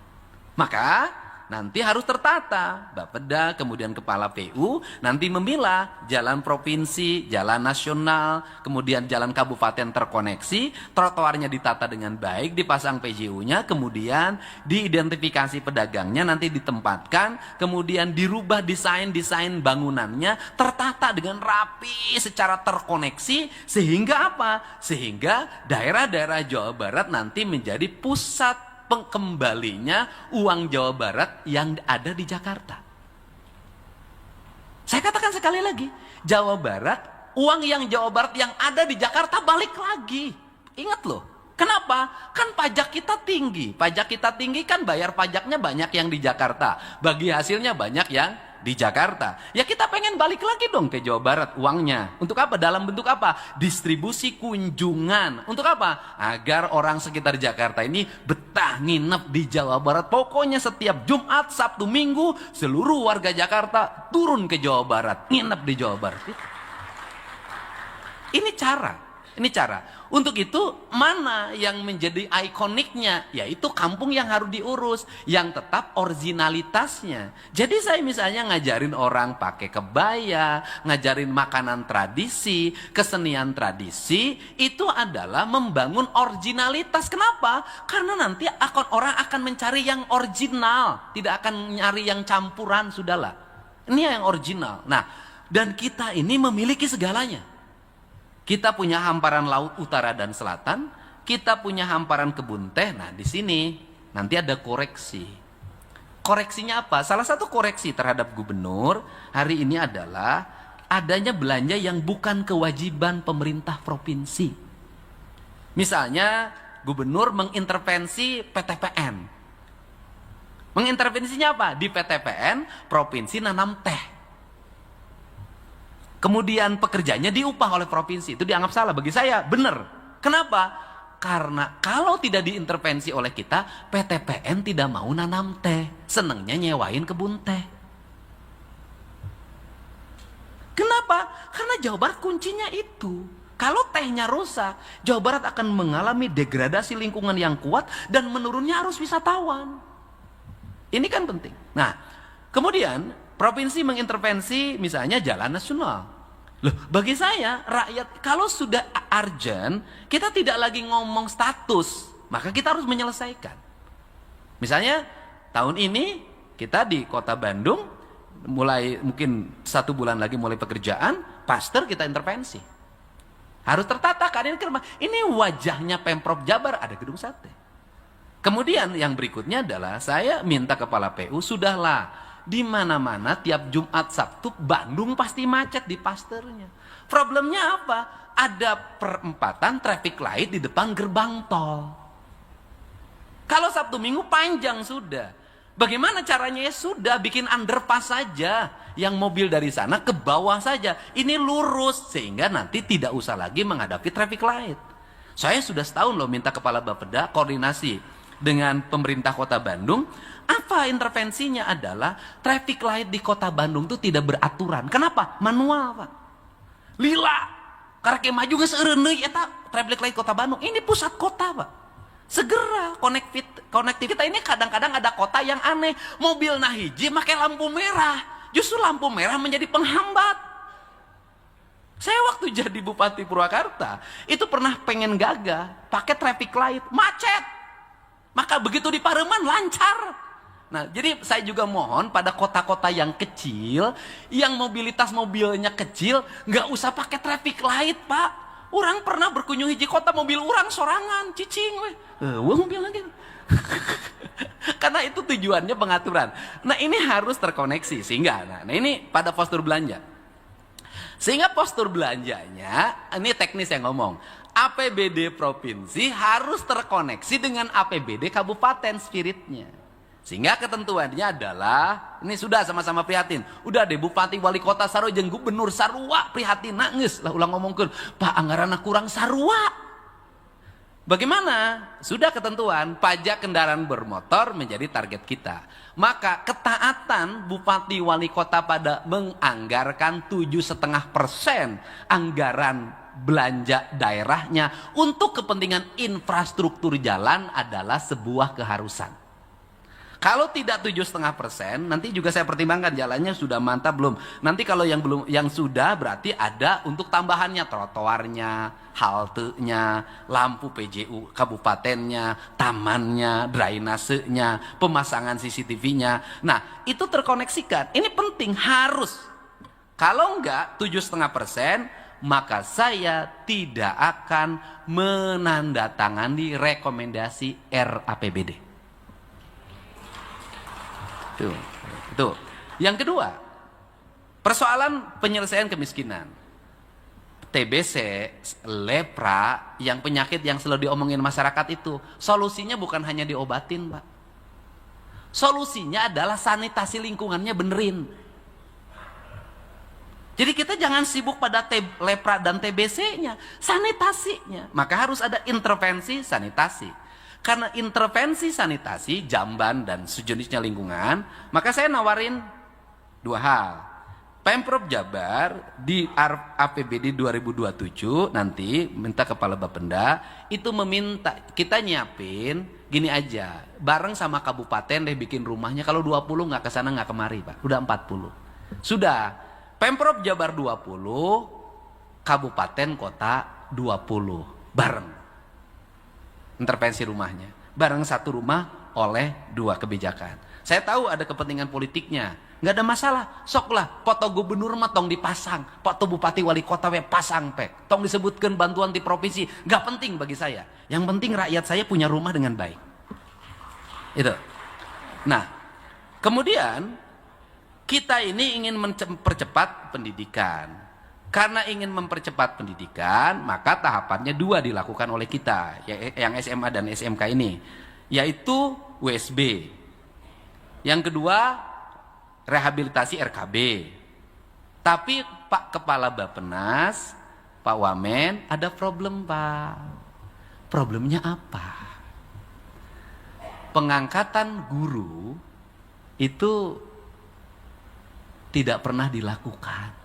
Maka nanti harus tertata. Bapeda kemudian kepala PU nanti memilah jalan provinsi, jalan nasional, kemudian jalan kabupaten terkoneksi, trotoarnya ditata dengan baik, dipasang PJU-nya, kemudian diidentifikasi pedagangnya, nanti ditempatkan, kemudian dirubah desain bangunannya, tertata dengan rapi secara terkoneksi, sehingga apa? Sehingga daerah-daerah Jawa Barat nanti menjadi pusat pengembalinya uang Jawa Barat yang ada di Jakarta. Saya katakan sekali lagi, Jawa Barat, uang yang Jawa Barat yang ada di Jakarta balik lagi. Ingat loh, kenapa? Kan pajak kita tinggi. Pajak kita tinggi kan bayar pajaknya banyak yang di Jakarta. Bagi hasilnya banyak yang di Jakarta. Ya kita pengen balik lagi dong ke Jawa Barat uangnya. Untuk apa? Dalam bentuk apa? Distribusi kunjungan. Untuk apa? Agar orang sekitar Jakarta ini betah nginep di Jawa Barat. Pokoknya setiap Jumat, Sabtu, Minggu seluruh warga Jakarta turun ke Jawa Barat, nginep di Jawa Barat. Ini cara. Untuk itu mana yang menjadi ikoniknya? Yaitu kampung yang harus diurus, yang tetap originalitasnya. Jadi saya misalnya ngajarin orang pakai kebaya, ngajarin makanan tradisi, kesenian tradisi, itu adalah membangun originalitas. Kenapa? Karena nanti orang akan mencari yang original, tidak akan nyari yang campuran, sudahlah. Ini yang original. Nah, dan kita ini memiliki segalanya. Kita punya hamparan laut utara dan selatan, kita punya hamparan kebun teh. Nah, di sini nanti ada koreksi. Koreksinya apa? Salah satu koreksi terhadap gubernur hari ini adalah adanya belanja yang bukan kewajiban pemerintah provinsi. Misalnya, gubernur mengintervensi PTPN. Mengintervensinya apa? Di PTPN, provinsi nanam teh. Kemudian pekerjanya diupah oleh provinsi. Itu dianggap salah. Bagi saya benar. Kenapa? Karena kalau tidak diintervensi oleh kita, PTPN tidak mau nanam teh. Senengnya nyewain kebun teh. Kenapa? Karena Jawa Barat kuncinya itu. Kalau tehnya rusak, Jawa Barat akan mengalami degradasi lingkungan yang kuat dan menurunnya arus wisatawan. Ini kan penting. Nah, kemudian provinsi mengintervensi misalnya jalan nasional. Loh, bagi saya rakyat kalau sudah urgent, kita tidak lagi ngomong status, maka kita harus menyelesaikan. Misalnya tahun ini kita di Kota Bandung mulai mungkin 1 bulan lagi mulai pekerjaan, Pasteur kita intervensi. Harus tertata keadaan kerma. Ini wajahnya Pemprov Jabar, ada gedung sate. Kemudian yang berikutnya adalah saya minta kepala PU, sudahlah di mana-mana tiap Jumat Sabtu Bandung pasti macet di Pasteurnya. Problemnya apa? Ada perempatan traffic light di depan gerbang tol. Kalau Sabtu Minggu panjang sudah. Bagaimana caranya? Ya sudah, bikin underpass saja. Yang mobil dari sana ke bawah saja. Ini lurus sehingga nanti tidak usah lagi menghadapi traffic light. Saya sudah setahun loh minta kepala Bapeda koordinasi dengan pemerintah Kota Bandung. Apa intervensinya adalah traffic light di Kota Bandung itu tidak beraturan. Kenapa? Manual, Pak. Lila. Karena maju geus eureuneuy eta traffic light Kota Bandung. Ini pusat kota, Pak. Segera konektivitas ini kadang-kadang ada kota yang aneh. Mobil nahiji pakai lampu merah. Justru lampu merah menjadi penghambat. Saya waktu jadi Bupati Purwakarta, itu pernah pengen gagah pakai traffic light, macet. Maka begitu di Pareman lancar. Nah, jadi saya juga mohon pada kota-kota yang kecil, yang mobilitas mobilnya kecil, nggak usah pakai traffic light, Pak. Orang pernah berkunjung hiji kota, mobil orang sorangan, cicing, mobil lagi. Karena itu tujuannya pengaturan. Nah, ini harus terkoneksi sehingga, nah ini pada postur belanja. Sehingga postur belanjanya, ini teknis yang ngomong, APBD provinsi harus terkoneksi dengan APBD kabupaten spiritnya. Sehingga ketentuannya adalah, ini sudah sama-sama prihatin. Udah deh Bupati Wali Kota Sarua jeung Gubernur Sarua prihatin nangis lah ulang ngomongkeun, Pak anggaranna kurang Sarua. Bagaimana? Sudah ketentuan pajak kendaraan bermotor menjadi target kita. Maka ketaatan Bupati Wali Kota pada menganggarkan 7,5% anggaran belanja daerahnya untuk kepentingan infrastruktur jalan adalah sebuah keharusan. Kalau tidak 7,5%, nanti juga saya pertimbangkan jalannya sudah mantap belum. Nanti kalau yang belum, yang sudah berarti ada untuk tambahannya, trotoarnya, haltenya, lampu PJU kabupatennya, tamannya, drainasenya, pemasangan CCTV-nya. Nah, itu terkoneksikan. Ini penting, harus. Kalau enggak 7,5%, maka saya tidak akan menandatangani rekomendasi RAPBD. Itu. Yang kedua, persoalan penyelesaian kemiskinan. TBC, lepra, yang penyakit yang selalu diomongin masyarakat itu, solusinya bukan hanya diobatin, Pak. Solusinya adalah sanitasi lingkungannya benerin. Jadi kita jangan sibuk pada lepra dan TBC-nya, sanitasinya. Maka harus ada intervensi sanitasi. Karena intervensi sanitasi, jamban dan sejenisnya lingkungan, maka saya nawarin 2 hal. Pemprov Jabar di APBD 2027 nanti minta kepala Bapenda itu meminta kita nyiapin gini aja, bareng sama kabupaten deh bikin rumahnya. Kalau 20 nggak kesana nggak kemari, Pak. Udah 40. Sudah. Pemprov Jabar 20, kabupaten kota 20 bareng. Intervensi rumahnya bareng satu rumah oleh 2 kebijakan. Saya tahu ada kepentingan politiknya, nggak ada masalah. Soklah foto gubernur mah tong dipasang, foto bupati wali kota we pasang pek, tong disebutkan bantuan di provinsi, nggak penting bagi saya. Yang penting rakyat saya punya rumah dengan baik. Itu. Nah, kemudian kita ini ingin mempercepat pendidikan. Karena ingin mempercepat pendidikan, maka tahapannya 2 dilakukan oleh kita, yang SMA dan SMK ini, yaitu WSB. Yang kedua, rehabilitasi RKB. Tapi Pak Kepala Bappenas, Pak Wamen, ada problem, Pak. Problemnya apa? Pengangkatan guru itu tidak pernah dilakukan.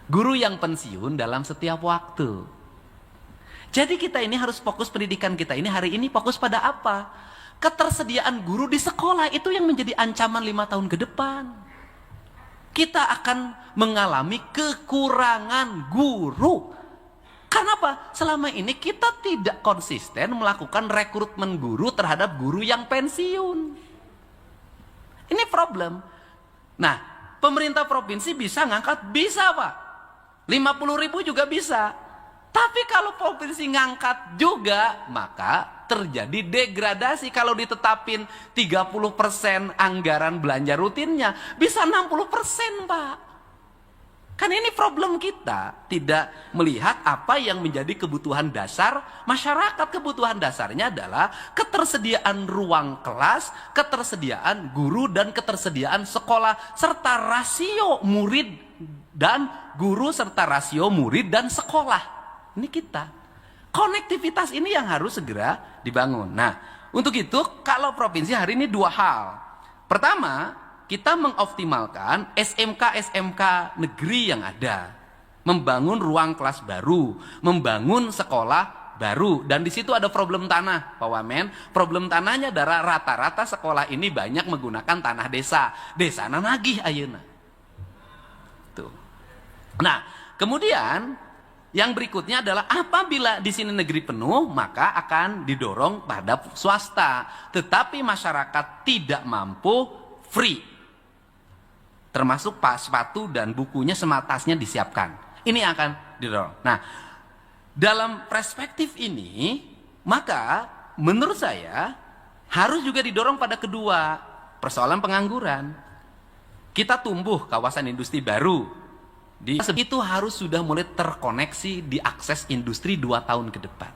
Guru yang pensiun dalam setiap waktu. Jadi kita ini harus fokus, pendidikan kita ini hari ini fokus pada apa? Ketersediaan guru di sekolah itu yang menjadi ancaman 5 tahun ke depan. Kita akan mengalami kekurangan guru. Karena apa? Selama ini kita tidak konsisten melakukan rekrutmen guru terhadap guru yang pensiun. Ini problem. Nah, pemerintah provinsi bisa ngangkat? Bisa, Pak. 50.000 juga bisa. Tapi kalau provinsi ngangkat juga, maka terjadi degradasi. Kalau ditetapin 30% anggaran belanja rutinnya, bisa 60%, Pak. Kan ini problem kita, tidak melihat apa yang menjadi kebutuhan dasar masyarakat. Kebutuhan dasarnya adalah ketersediaan ruang kelas, ketersediaan guru, dan ketersediaan sekolah, serta rasio murid dan guru, serta rasio murid dan sekolah. Ini kita. Konektivitas ini yang harus segera dibangun. Nah, untuk itu kalau provinsi hari ini 2 hal. Pertama, kita mengoptimalkan SMK-SMK negeri yang ada, membangun ruang kelas baru, membangun sekolah baru, dan di situ ada problem tanah, Pak Wamen. Problem tanahnya adalah rata-rata sekolah ini banyak menggunakan tanah desa. Desa nagih ayeuna. Tuh. Nah, kemudian yang berikutnya adalah apabila di sini negeri penuh, maka akan didorong pada swasta. Tetapi masyarakat tidak mampu, free. Termasuk sepatu dan bukunya sematasnya disiapkan. Ini akan didorong. Nah, dalam perspektif ini, maka menurut saya harus juga didorong pada kedua, persoalan pengangguran. Kita tumbuh kawasan industri baru. Itu harus sudah mulai terkoneksi, diakses industri 2 tahun ke depan.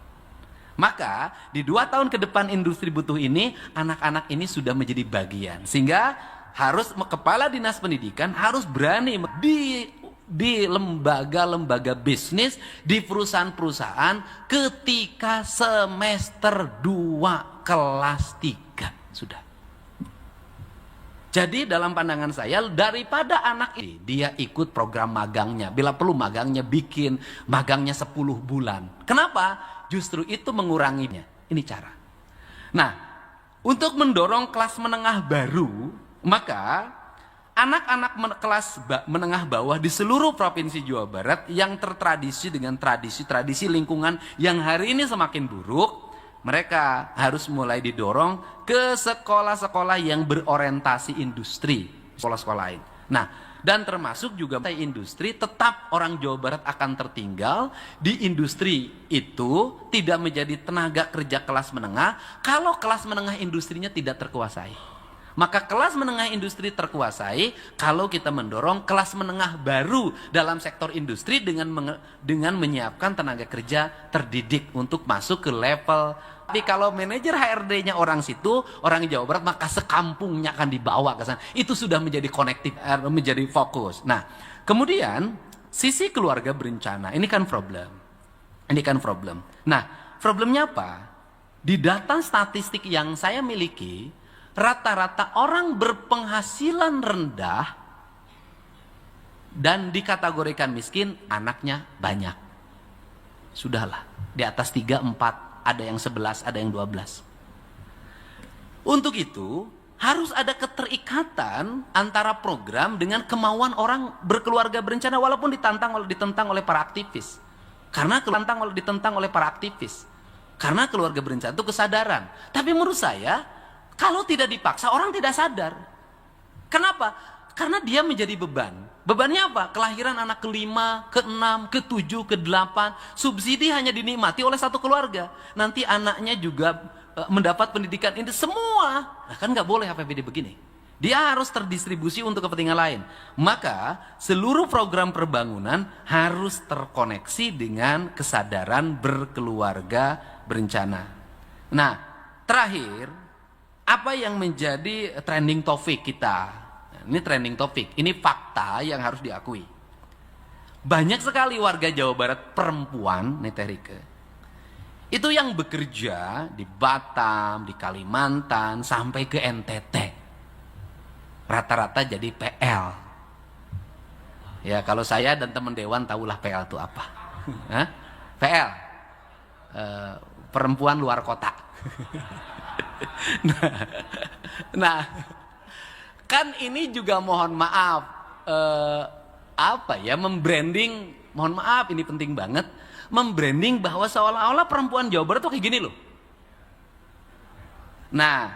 Maka di 2 tahun ke depan industri butuh ini, anak-anak ini sudah menjadi bagian. Sehingga harus kepala dinas pendidikan harus berani di lembaga-lembaga bisnis, di perusahaan-perusahaan ketika semester 2 kelas 3 sudah. Jadi dalam pandangan saya, daripada anak ini dia ikut program magangnya, bila perlu magangnya bikin magangnya 10 bulan. Kenapa? Justru itu menguranginya. Ini cara. Nah, untuk mendorong kelas menengah baru, maka anak-anak kelas menengah bawah di seluruh provinsi Jawa Barat yang tertradisi dengan tradisi lingkungan yang hari ini semakin buruk, mereka harus mulai didorong ke sekolah-sekolah yang berorientasi industri, sekolah-sekolah lain. Nah, dan termasuk juga industri, tetap orang Jawa Barat akan tertinggal di industri itu, tidak menjadi tenaga kerja kelas menengah kalau kelas menengah industrinya tidak terkuasai. Maka kelas menengah industri terkuasai kalau kita mendorong kelas menengah baru dalam sektor industri dengan menyiapkan tenaga kerja terdidik untuk masuk ke level. Tapi kalau manajer HRD-nya orang situ, orang Jawa Barat, maka sekampungnya akan dibawa ke sana. Itu sudah menjadi konektif, menjadi fokus. Nah, kemudian sisi keluarga berencana, ini kan problem. Ini kan problem. Nah, problemnya apa? Di data statistik yang saya miliki, rata-rata orang berpenghasilan rendah dan dikategorikan miskin, anaknya banyak. Sudahlah, di atas 3, 4, ada yang 11, ada yang 12. Untuk itu, harus ada keterikatan antara program dengan kemauan orang berkeluarga berencana, walaupun ditentang oleh para aktivis. Karena ditentang oleh para aktivis. Karena keluarga berencana itu kesadaran. Tapi menurut saya, kalau tidak dipaksa, orang tidak sadar. Kenapa? Karena dia menjadi beban. Bebannya apa? Kelahiran anak ke-5, ke-6, ke-7, ke-8. Subsidi hanya dinikmati oleh satu keluarga. Nanti anaknya juga mendapat pendidikan ini semua. Nah, kan nggak boleh APBD begini. Dia harus terdistribusi untuk kepentingan lain. Maka seluruh program perbangunan harus terkoneksi dengan kesadaran berkeluarga berencana. Nah, terakhir, apa yang menjadi trending topik kita? Ini trending topik, ini fakta yang harus diakui. Banyak sekali warga Jawa Barat perempuan, nih Teh Rike, Itu yang bekerja di Batam, di Kalimantan, sampai ke NTT. Rata-rata jadi PL. Ya kalau saya dan teman dewan tahulah PL itu apa. Hah? PL, perempuan luar kota. Nah, kan ini juga mohon maaf, membranding. Mohon maaf, ini penting banget. Membranding bahwa seolah-olah perempuan Jawa Barat tuh kayak gini loh. Nah,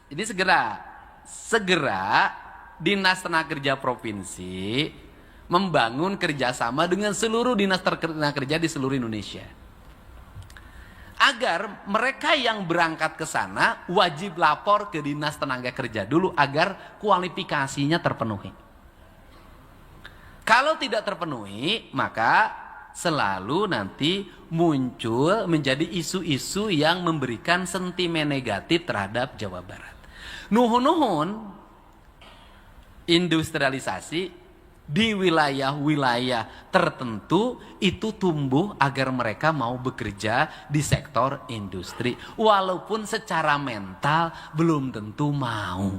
ini segera Dinas Tenaga Kerja Provinsi membangun kerjasama dengan seluruh dinas tenaga kerja di seluruh Indonesia, agar mereka yang berangkat ke sana wajib lapor ke Dinas Tenaga Kerja dulu agar kualifikasinya terpenuhi. Kalau tidak terpenuhi, maka selalu nanti muncul menjadi isu-isu yang memberikan sentimen negatif terhadap Jawa Barat. Nuhun-nuhun industrialisasi di wilayah-wilayah tertentu itu tumbuh agar mereka mau bekerja di sektor industri, walaupun secara mental belum tentu mau.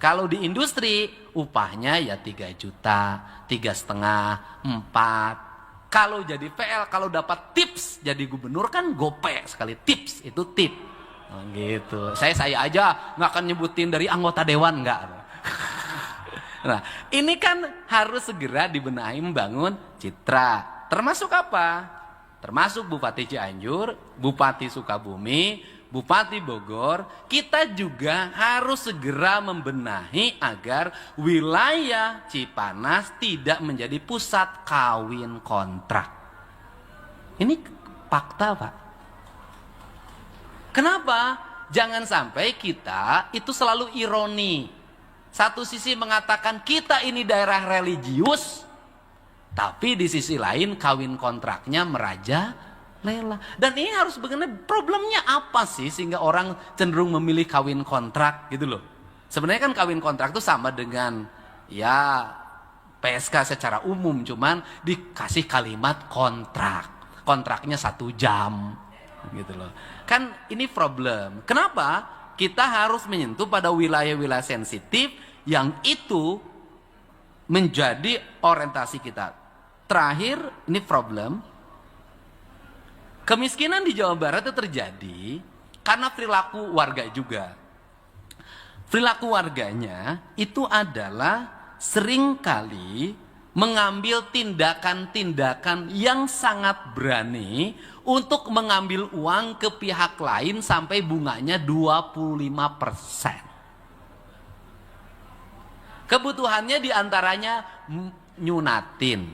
Kalau di industri upahnya ya 3 juta, 3,5, 4. Kalau jadi PL, kalau dapat tips jadi gubernur kan gope sekali. Tips itu tip. Oh, gitu. Saya aja nggak akan nyebutin dari anggota dewan, nggak. Nah, ini kan harus segera dibenahi, membangun citra. Termasuk apa? Termasuk Bupati Cianjur, Bupati Sukabumi, Bupati Bogor. Kita juga harus segera membenahi agar wilayah Cipanas tidak menjadi pusat kawin kontrak. Ini fakta, Pak. Kenapa? Jangan sampai kita itu selalu ironi. Satu sisi mengatakan kita ini daerah religius, tapi di sisi lain kawin kontraknya merajalela. Dan ini harus bagaimana, problemnya apa sih sehingga orang cenderung memilih kawin kontrak gitu loh. Sebenarnya kan kawin kontrak itu sama dengan ya PSK secara umum, cuman dikasih kalimat kontrak. Kontraknya 1 jam gitu loh. Kan ini problem. Kenapa? Kita harus menyentuh pada wilayah-wilayah sensitif yang itu menjadi orientasi kita. Terakhir, ini problem. Kemiskinan di Jawa Barat itu terjadi karena perilaku warga juga. Perilaku warganya itu adalah seringkali mengambil tindakan-tindakan yang sangat berani untuk mengambil uang ke pihak lain sampai bunganya 25%. Kebutuhannya diantaranya nyunatin,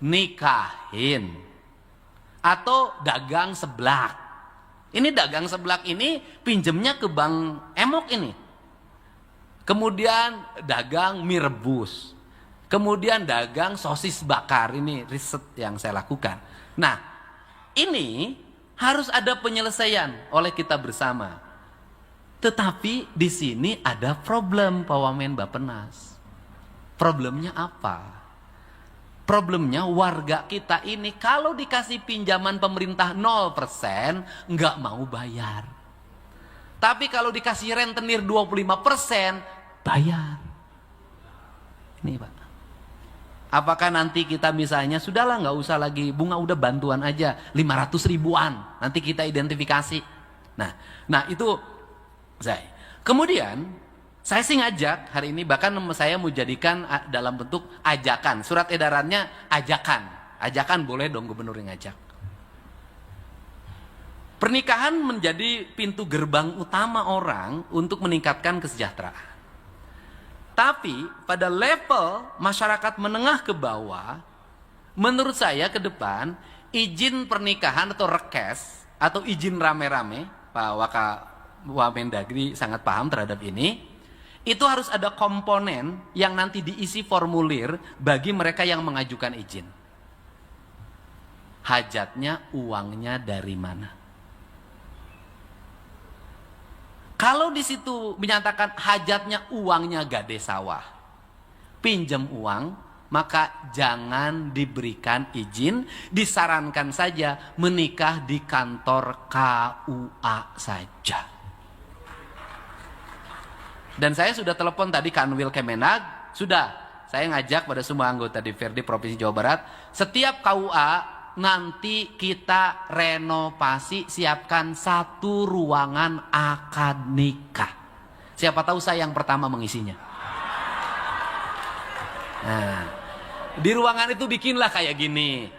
nikahin, atau dagang seblak. Ini dagang seblak ini pinjemnya ke Bank Emok ini. Kemudian dagang mie rebus. Kemudian dagang sosis bakar, ini riset yang saya lakukan. Nah, ini harus ada penyelesaian oleh kita bersama. Tetapi di sini ada problem, Pak Wamen Bappenas. Problemnya apa? Problemnya warga kita ini kalau dikasih pinjaman pemerintah 0% nggak mau bayar. Tapi kalau dikasih rentenir 25% bayar. Ini Pak. Apakah nanti kita misalnya sudahlah nggak usah lagi bunga, udah bantuan aja 500 ribuan, nanti kita identifikasi. Nah itu saya. Kemudian saya sih ngajak hari ini, bahkan saya mau jadikan dalam bentuk ajakan, surat edarannya ajakan boleh dong gubernur yang ngajak. Pernikahan menjadi pintu gerbang utama orang untuk meningkatkan kesejahteraan. Tapi pada level masyarakat menengah ke bawah, menurut saya ke depan izin pernikahan atau rekes atau izin rame-rame, Pak Wamendagri sangat paham terhadap ini, itu harus ada komponen yang nanti diisi formulir bagi mereka yang mengajukan izin. Hajatnya, uangnya dari mana? Kalau di situ menyatakan hajatnya uangnya gade sawah, pinjam uang, maka jangan diberikan izin, disarankan saja menikah di kantor KUA saja. Dan saya sudah telepon tadi Kanwil Kemenag, saya ngajak pada semua anggota DPRD Provinsi Jawa Barat, setiap KUA nanti kita renovasi, siapkan 1 ruangan akad nikah. Siapa tahu saya yang pertama mengisinya. Nah, di ruangan itu bikinlah kayak gini.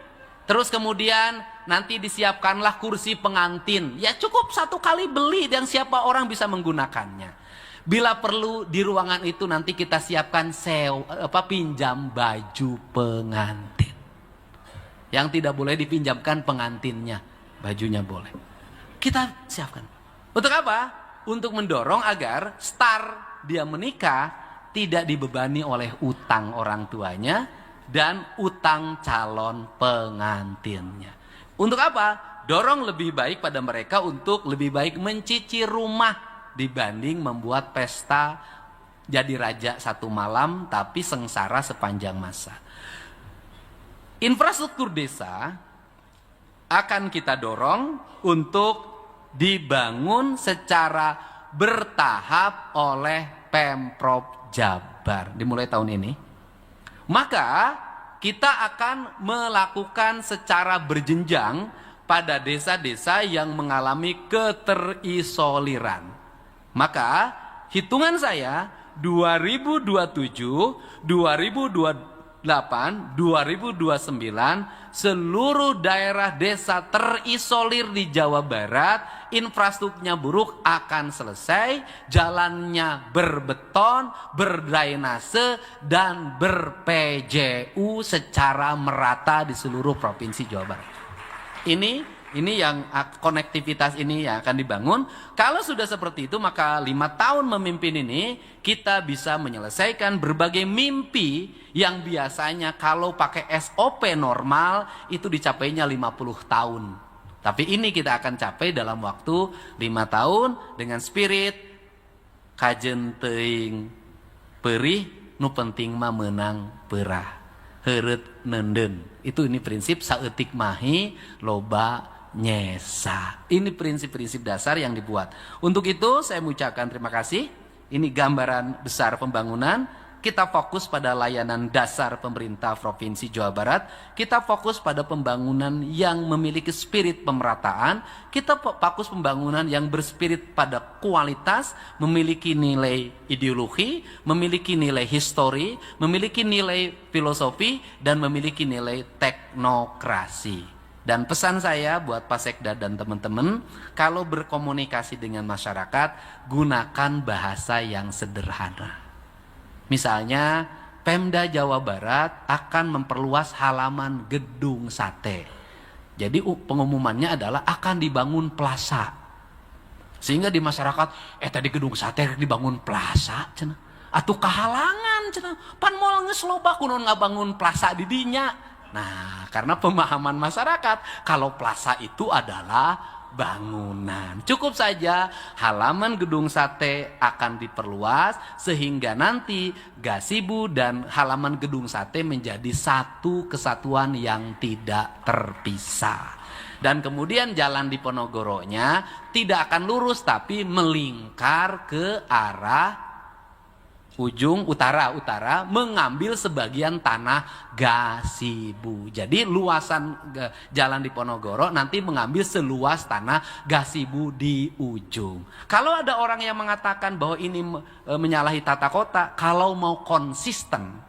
Terus kemudian nanti disiapkanlah kursi pengantin. Ya cukup 1 kali beli dan siapa orang bisa menggunakannya. Bila perlu di ruangan itu nanti kita siapkan pinjam baju pengantin. Yang tidak boleh dipinjamkan pengantinnya, bajunya boleh. Kita siapkan. Untuk apa? Untuk mendorong agar dia menikah tidak dibebani oleh utang orang tuanya dan utang calon pengantinnya. Untuk apa? Dorong lebih baik pada mereka untuk lebih baik mencicil rumah dibanding membuat pesta jadi raja 1 malam tapi sengsara sepanjang masa. Infrastruktur desa akan kita dorong untuk dibangun secara bertahap oleh Pemprov Jabar dimulai tahun ini. Maka kita akan melakukan secara berjenjang pada desa-desa yang mengalami keterisoliran. Maka hitungan saya 2027, 2028, 2029 seluruh daerah desa terisolir di Jawa Barat, infrastrukturnya buruk akan selesai, jalannya berbeton, berdrainase dan ber-PJU secara merata di seluruh provinsi Jawa Barat. Ini yang konektivitas ini yang akan dibangun. Kalau sudah seperti itu, maka 5 tahun memimpin ini kita bisa menyelesaikan berbagai mimpi yang biasanya kalau pakai SOP normal itu dicapainya 50 tahun. Tapi ini kita akan capai dalam waktu 5 tahun dengan spirit kajen teuing perih nu penting mah menang perah heureut nenden. Ini prinsip saeutik mahi loba nyesa. Ini prinsip-prinsip dasar yang dibuat. Untuk itu saya mengucapkan terima kasih. Ini gambaran besar pembangunan. Kita fokus pada layanan dasar pemerintah Provinsi Jawa Barat. Kita fokus pada pembangunan yang memiliki spirit pemerataan. Kita fokus pembangunan yang berspirit pada kualitas, memiliki nilai ideologi, memiliki nilai histori, memiliki nilai filosofi, dan memiliki nilai teknokrasi. Dan pesan saya buat Pak Sekda dan teman-teman, kalau berkomunikasi dengan masyarakat, gunakan bahasa yang sederhana. Misalnya, Pemda Jawa Barat akan memperluas halaman gedung sate. Jadi pengumumannya adalah akan dibangun plaza. Sehingga di masyarakat, tadi gedung sate dibangun plaza, cenah. Atuh kahalangan, cenah. Pan moal geus loba kunaon ngabangun plaza di dinya. Nah, karena pemahaman masyarakat kalau plaza itu adalah bangunan. Cukup saja halaman gedung sate akan diperluas sehingga nanti gazebo dan halaman gedung sate menjadi satu kesatuan yang tidak terpisah. Dan kemudian jalan di Ponorogonya tidak akan lurus tapi melingkar ke arah ujung utara mengambil sebagian tanah gazebo. Jadi luasan jalan di Ponorogo nanti mengambil seluas tanah gazebo di ujung. Kalau ada orang yang mengatakan bahwa ini menyalahi tata kota, kalau mau konsisten,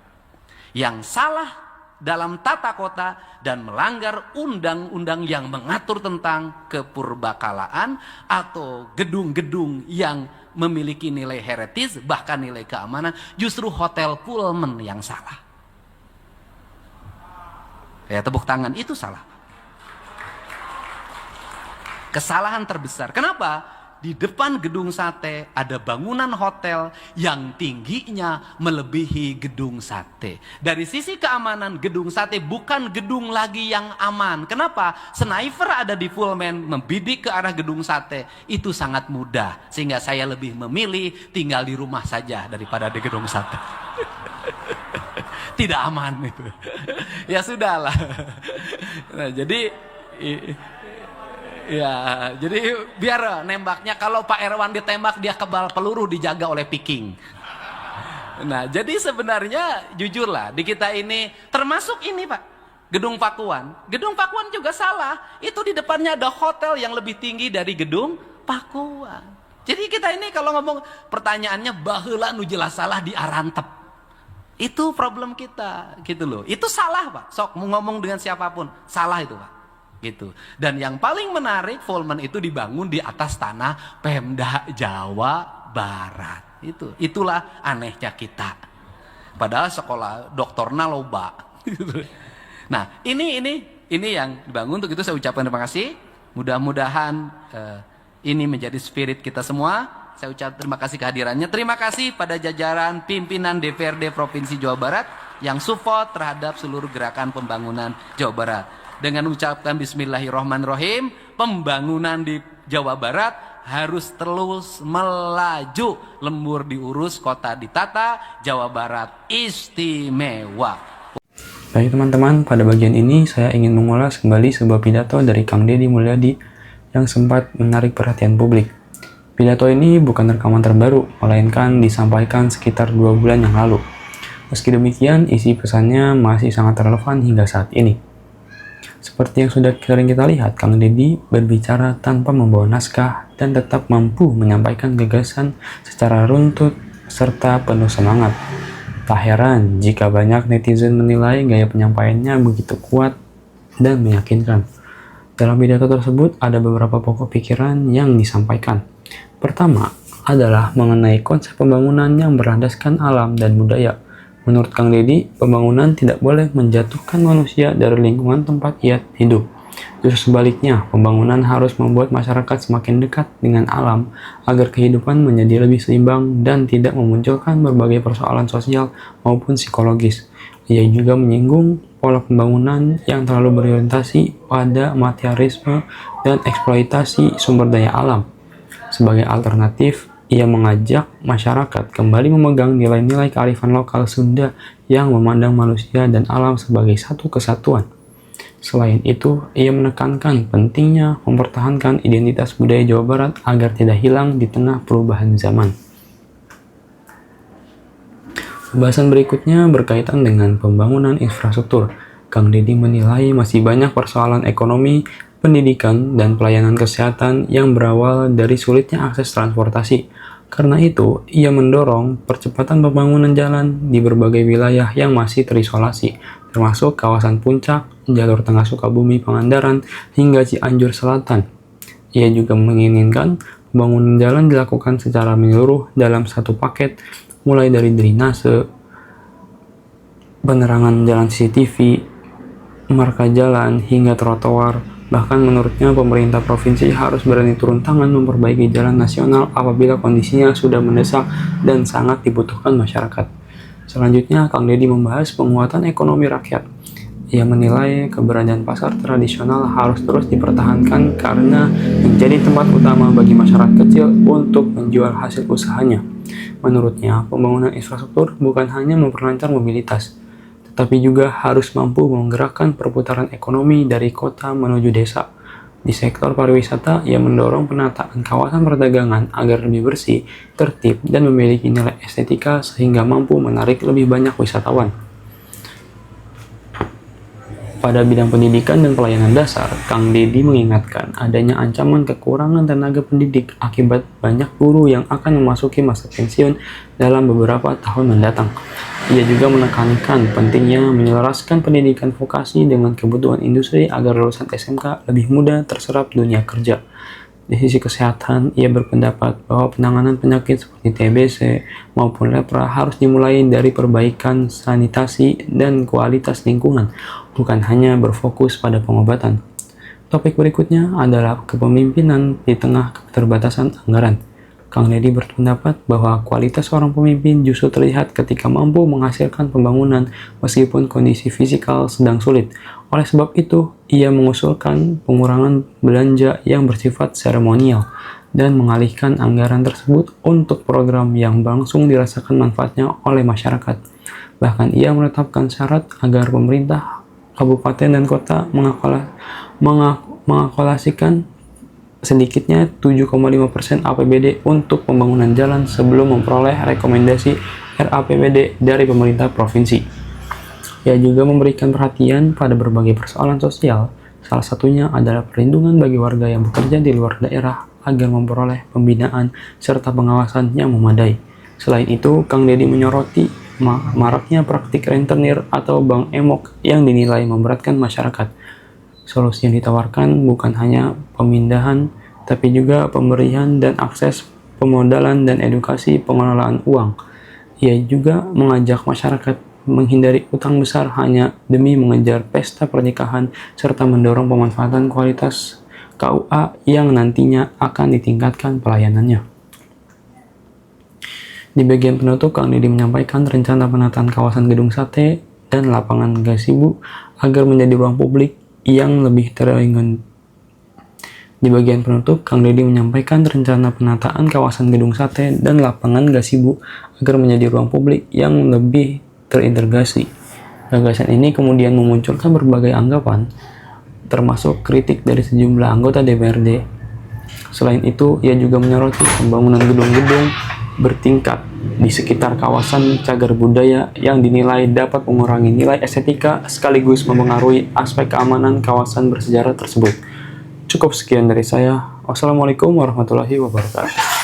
yang salah dalam tata kota dan melanggar undang-undang yang mengatur tentang kepurbakalaan atau gedung-gedung yang memiliki nilai heritage bahkan nilai keamanan, justru hotel Pullman yang salah. Tepuk tangan, itu salah. Kesalahan terbesar. Kenapa? Di depan gedung sate ada bangunan hotel yang tingginya melebihi gedung sate. Dari sisi keamanan, gedung sate bukan gedung lagi yang aman. Kenapa? Sniper ada di Pullman membidik ke arah gedung sate. Itu sangat mudah. Sehingga saya lebih memilih tinggal di rumah saja daripada di gedung sate. tidak aman itu. Ya sudahlah. Nah, jadi ya, jadi biar nembaknya, kalau Pak Erwan ditembak dia kebal peluru, dijaga oleh Piking. Nah, jadi sebenarnya jujurlah di kita ini, termasuk ini Pak, Gedung Pakuan. Gedung Pakuan juga salah. Itu di depannya ada hotel yang lebih tinggi dari Gedung Pakuan. Jadi kita ini kalau ngomong, pertanyaannya baheula nu jelas salah di Arantep. Itu problem kita, gitu loh. Itu salah Pak. Sok mau ngomong dengan siapapun, salah itu Pak. Gitu. Dan yang paling menarik, Volman itu dibangun di atas tanah Pemda Jawa Barat. Itulah anehnya kita. Padahal sekolah doktorna loba. Nah, ini yang dibangun. Untuk itu saya ucapkan terima kasih. Mudah-mudahan ini menjadi spirit kita semua. Saya ucap terima kasih kehadirannya. Terima kasih pada jajaran pimpinan DPRD Provinsi Jawa Barat yang support terhadap seluruh gerakan pembangunan Jawa Barat. Dengan ucapkan bismillahirrahmanirrahim, pembangunan di Jawa Barat harus terus melaju. Lembur diurus, kota ditata, Jawa Barat istimewa. Baik teman-teman, pada bagian ini saya ingin mengulas kembali sebuah pidato dari Kang Deddy Mulyadi yang sempat menarik perhatian publik. Pidato ini bukan rekaman terbaru, melainkan disampaikan sekitar 2 bulan yang lalu. Meski demikian, isi pesannya masih sangat relevan hingga saat ini. Seperti yang sudah sering kita lihat, Kang Deddy berbicara tanpa membawa naskah dan tetap mampu menyampaikan gagasan secara runtut serta penuh semangat. Tak heran jika banyak netizen menilai gaya penyampaiannya begitu kuat dan meyakinkan. Dalam pidato tersebut ada beberapa pokok pikiran yang disampaikan. Pertama adalah mengenai konsep pembangunan yang berlandaskan alam dan budaya. Menurut Kang Deddy, pembangunan tidak boleh menjatuhkan manusia dari lingkungan tempat ia hidup. Justru sebaliknya, pembangunan harus membuat masyarakat semakin dekat dengan alam agar kehidupan menjadi lebih seimbang dan tidak memunculkan berbagai persoalan sosial maupun psikologis. Ia juga menyinggung pola pembangunan yang terlalu berorientasi pada materialisme dan eksploitasi sumber daya alam. Sebagai alternatif, ia mengajak masyarakat kembali memegang nilai-nilai kearifan lokal Sunda yang memandang manusia dan alam sebagai satu kesatuan. Selain itu, ia menekankan pentingnya mempertahankan identitas budaya Jawa Barat agar tidak hilang di tengah perubahan zaman. Pembahasan berikutnya berkaitan dengan pembangunan infrastruktur. Kang Deddy menilai masih banyak persoalan ekonomi, pendidikan, dan pelayanan kesehatan yang berawal dari sulitnya akses transportasi. Karena itu, ia mendorong percepatan pembangunan jalan di berbagai wilayah yang masih terisolasi, termasuk kawasan Puncak, jalur tengah Sukabumi Pangandaran, hingga Cianjur Selatan. Ia juga menginginkan pembangunan jalan dilakukan secara menyeluruh dalam satu paket, mulai dari drainase, penerangan jalan CCTV, marka jalan, hingga trotoar. Bahkan menurutnya pemerintah provinsi harus berani turun tangan memperbaiki jalan nasional apabila kondisinya sudah mendesak dan sangat dibutuhkan masyarakat. Selanjutnya, Kang Deddy membahas penguatan ekonomi rakyat. Ia menilai keberadaan pasar tradisional harus terus dipertahankan karena menjadi tempat utama bagi masyarakat kecil untuk menjual hasil usahanya. Menurutnya, pembangunan infrastruktur bukan hanya memperlancar mobilitas, tetapi juga harus mampu menggerakkan perputaran ekonomi dari kota menuju desa. Di sektor pariwisata, ia mendorong penataan kawasan perdagangan agar lebih bersih, tertib, dan memiliki nilai estetika sehingga mampu menarik lebih banyak wisatawan. Pada bidang pendidikan dan pelayanan dasar, Kang Deddy mengingatkan adanya ancaman kekurangan tenaga pendidik akibat banyak guru yang akan memasuki masa pensiun dalam beberapa tahun mendatang. Ia juga menekankan pentingnya menyelaraskan pendidikan vokasi dengan kebutuhan industri agar lulusan SMK lebih mudah terserap dunia kerja. Di sisi kesehatan, ia berpendapat bahwa penanganan penyakit seperti TBC maupun lepra harus dimulai dari perbaikan sanitasi dan kualitas lingkungan, bukan hanya berfokus pada pengobatan. Topik berikutnya adalah kepemimpinan di tengah keterbatasan anggaran. Kang Deddy berpendapat bahwa kualitas seorang pemimpin justru terlihat ketika mampu menghasilkan pembangunan meskipun kondisi fisikal sedang sulit. Oleh sebab itu, ia mengusulkan pengurangan belanja yang bersifat seremonial. dan mengalihkan anggaran tersebut untuk program yang langsung dirasakan manfaatnya oleh masyarakat. Bahkan ia menetapkan syarat agar pemerintah kabupaten dan kota mengalokasikan sedikitnya 7,5% APBD untuk pembangunan jalan sebelum memperoleh rekomendasi RAPBD dari pemerintah provinsi. Ia juga memberikan perhatian pada berbagai persoalan sosial, salah satunya adalah perlindungan bagi warga yang bekerja di luar daerah agar memperoleh pembinaan serta pengawasan yang memadai. Selain itu, Kang Deddy menyoroti maraknya praktik rentenir atau bank emok yang dinilai memberatkan masyarakat. Solusi yang ditawarkan bukan hanya pemindahan, tapi juga pemberian dan akses pemodalan dan edukasi pengelolaan uang. Ia juga mengajak masyarakat menghindari utang besar hanya demi mengejar pesta pernikahan, serta mendorong pemanfaatan kualitas KUA yang nantinya akan ditingkatkan pelayanannya. Di bagian penutup, Kang Deddy menyampaikan rencana penataan kawasan Gedung Sate dan lapangan gazebo agar menjadi ruang publik yang lebih Di bagian penutup, Kang Deddy menyampaikan rencana penataan kawasan Gedung Sate dan lapangan gazebo agar menjadi ruang publik yang lebih terintegrasi. Gagasan ini kemudian memunculkan berbagai anggapan, termasuk kritik dari sejumlah anggota DPRD. Selain itu, ia juga menyoroti pembangunan gedung-gedung bertingkat di sekitar kawasan cagar budaya yang dinilai dapat mengurangi nilai estetika sekaligus mempengaruhi aspek keamanan kawasan bersejarah tersebut. Cukup sekian dari saya. Wassalamualaikum warahmatullahi wabarakatuh.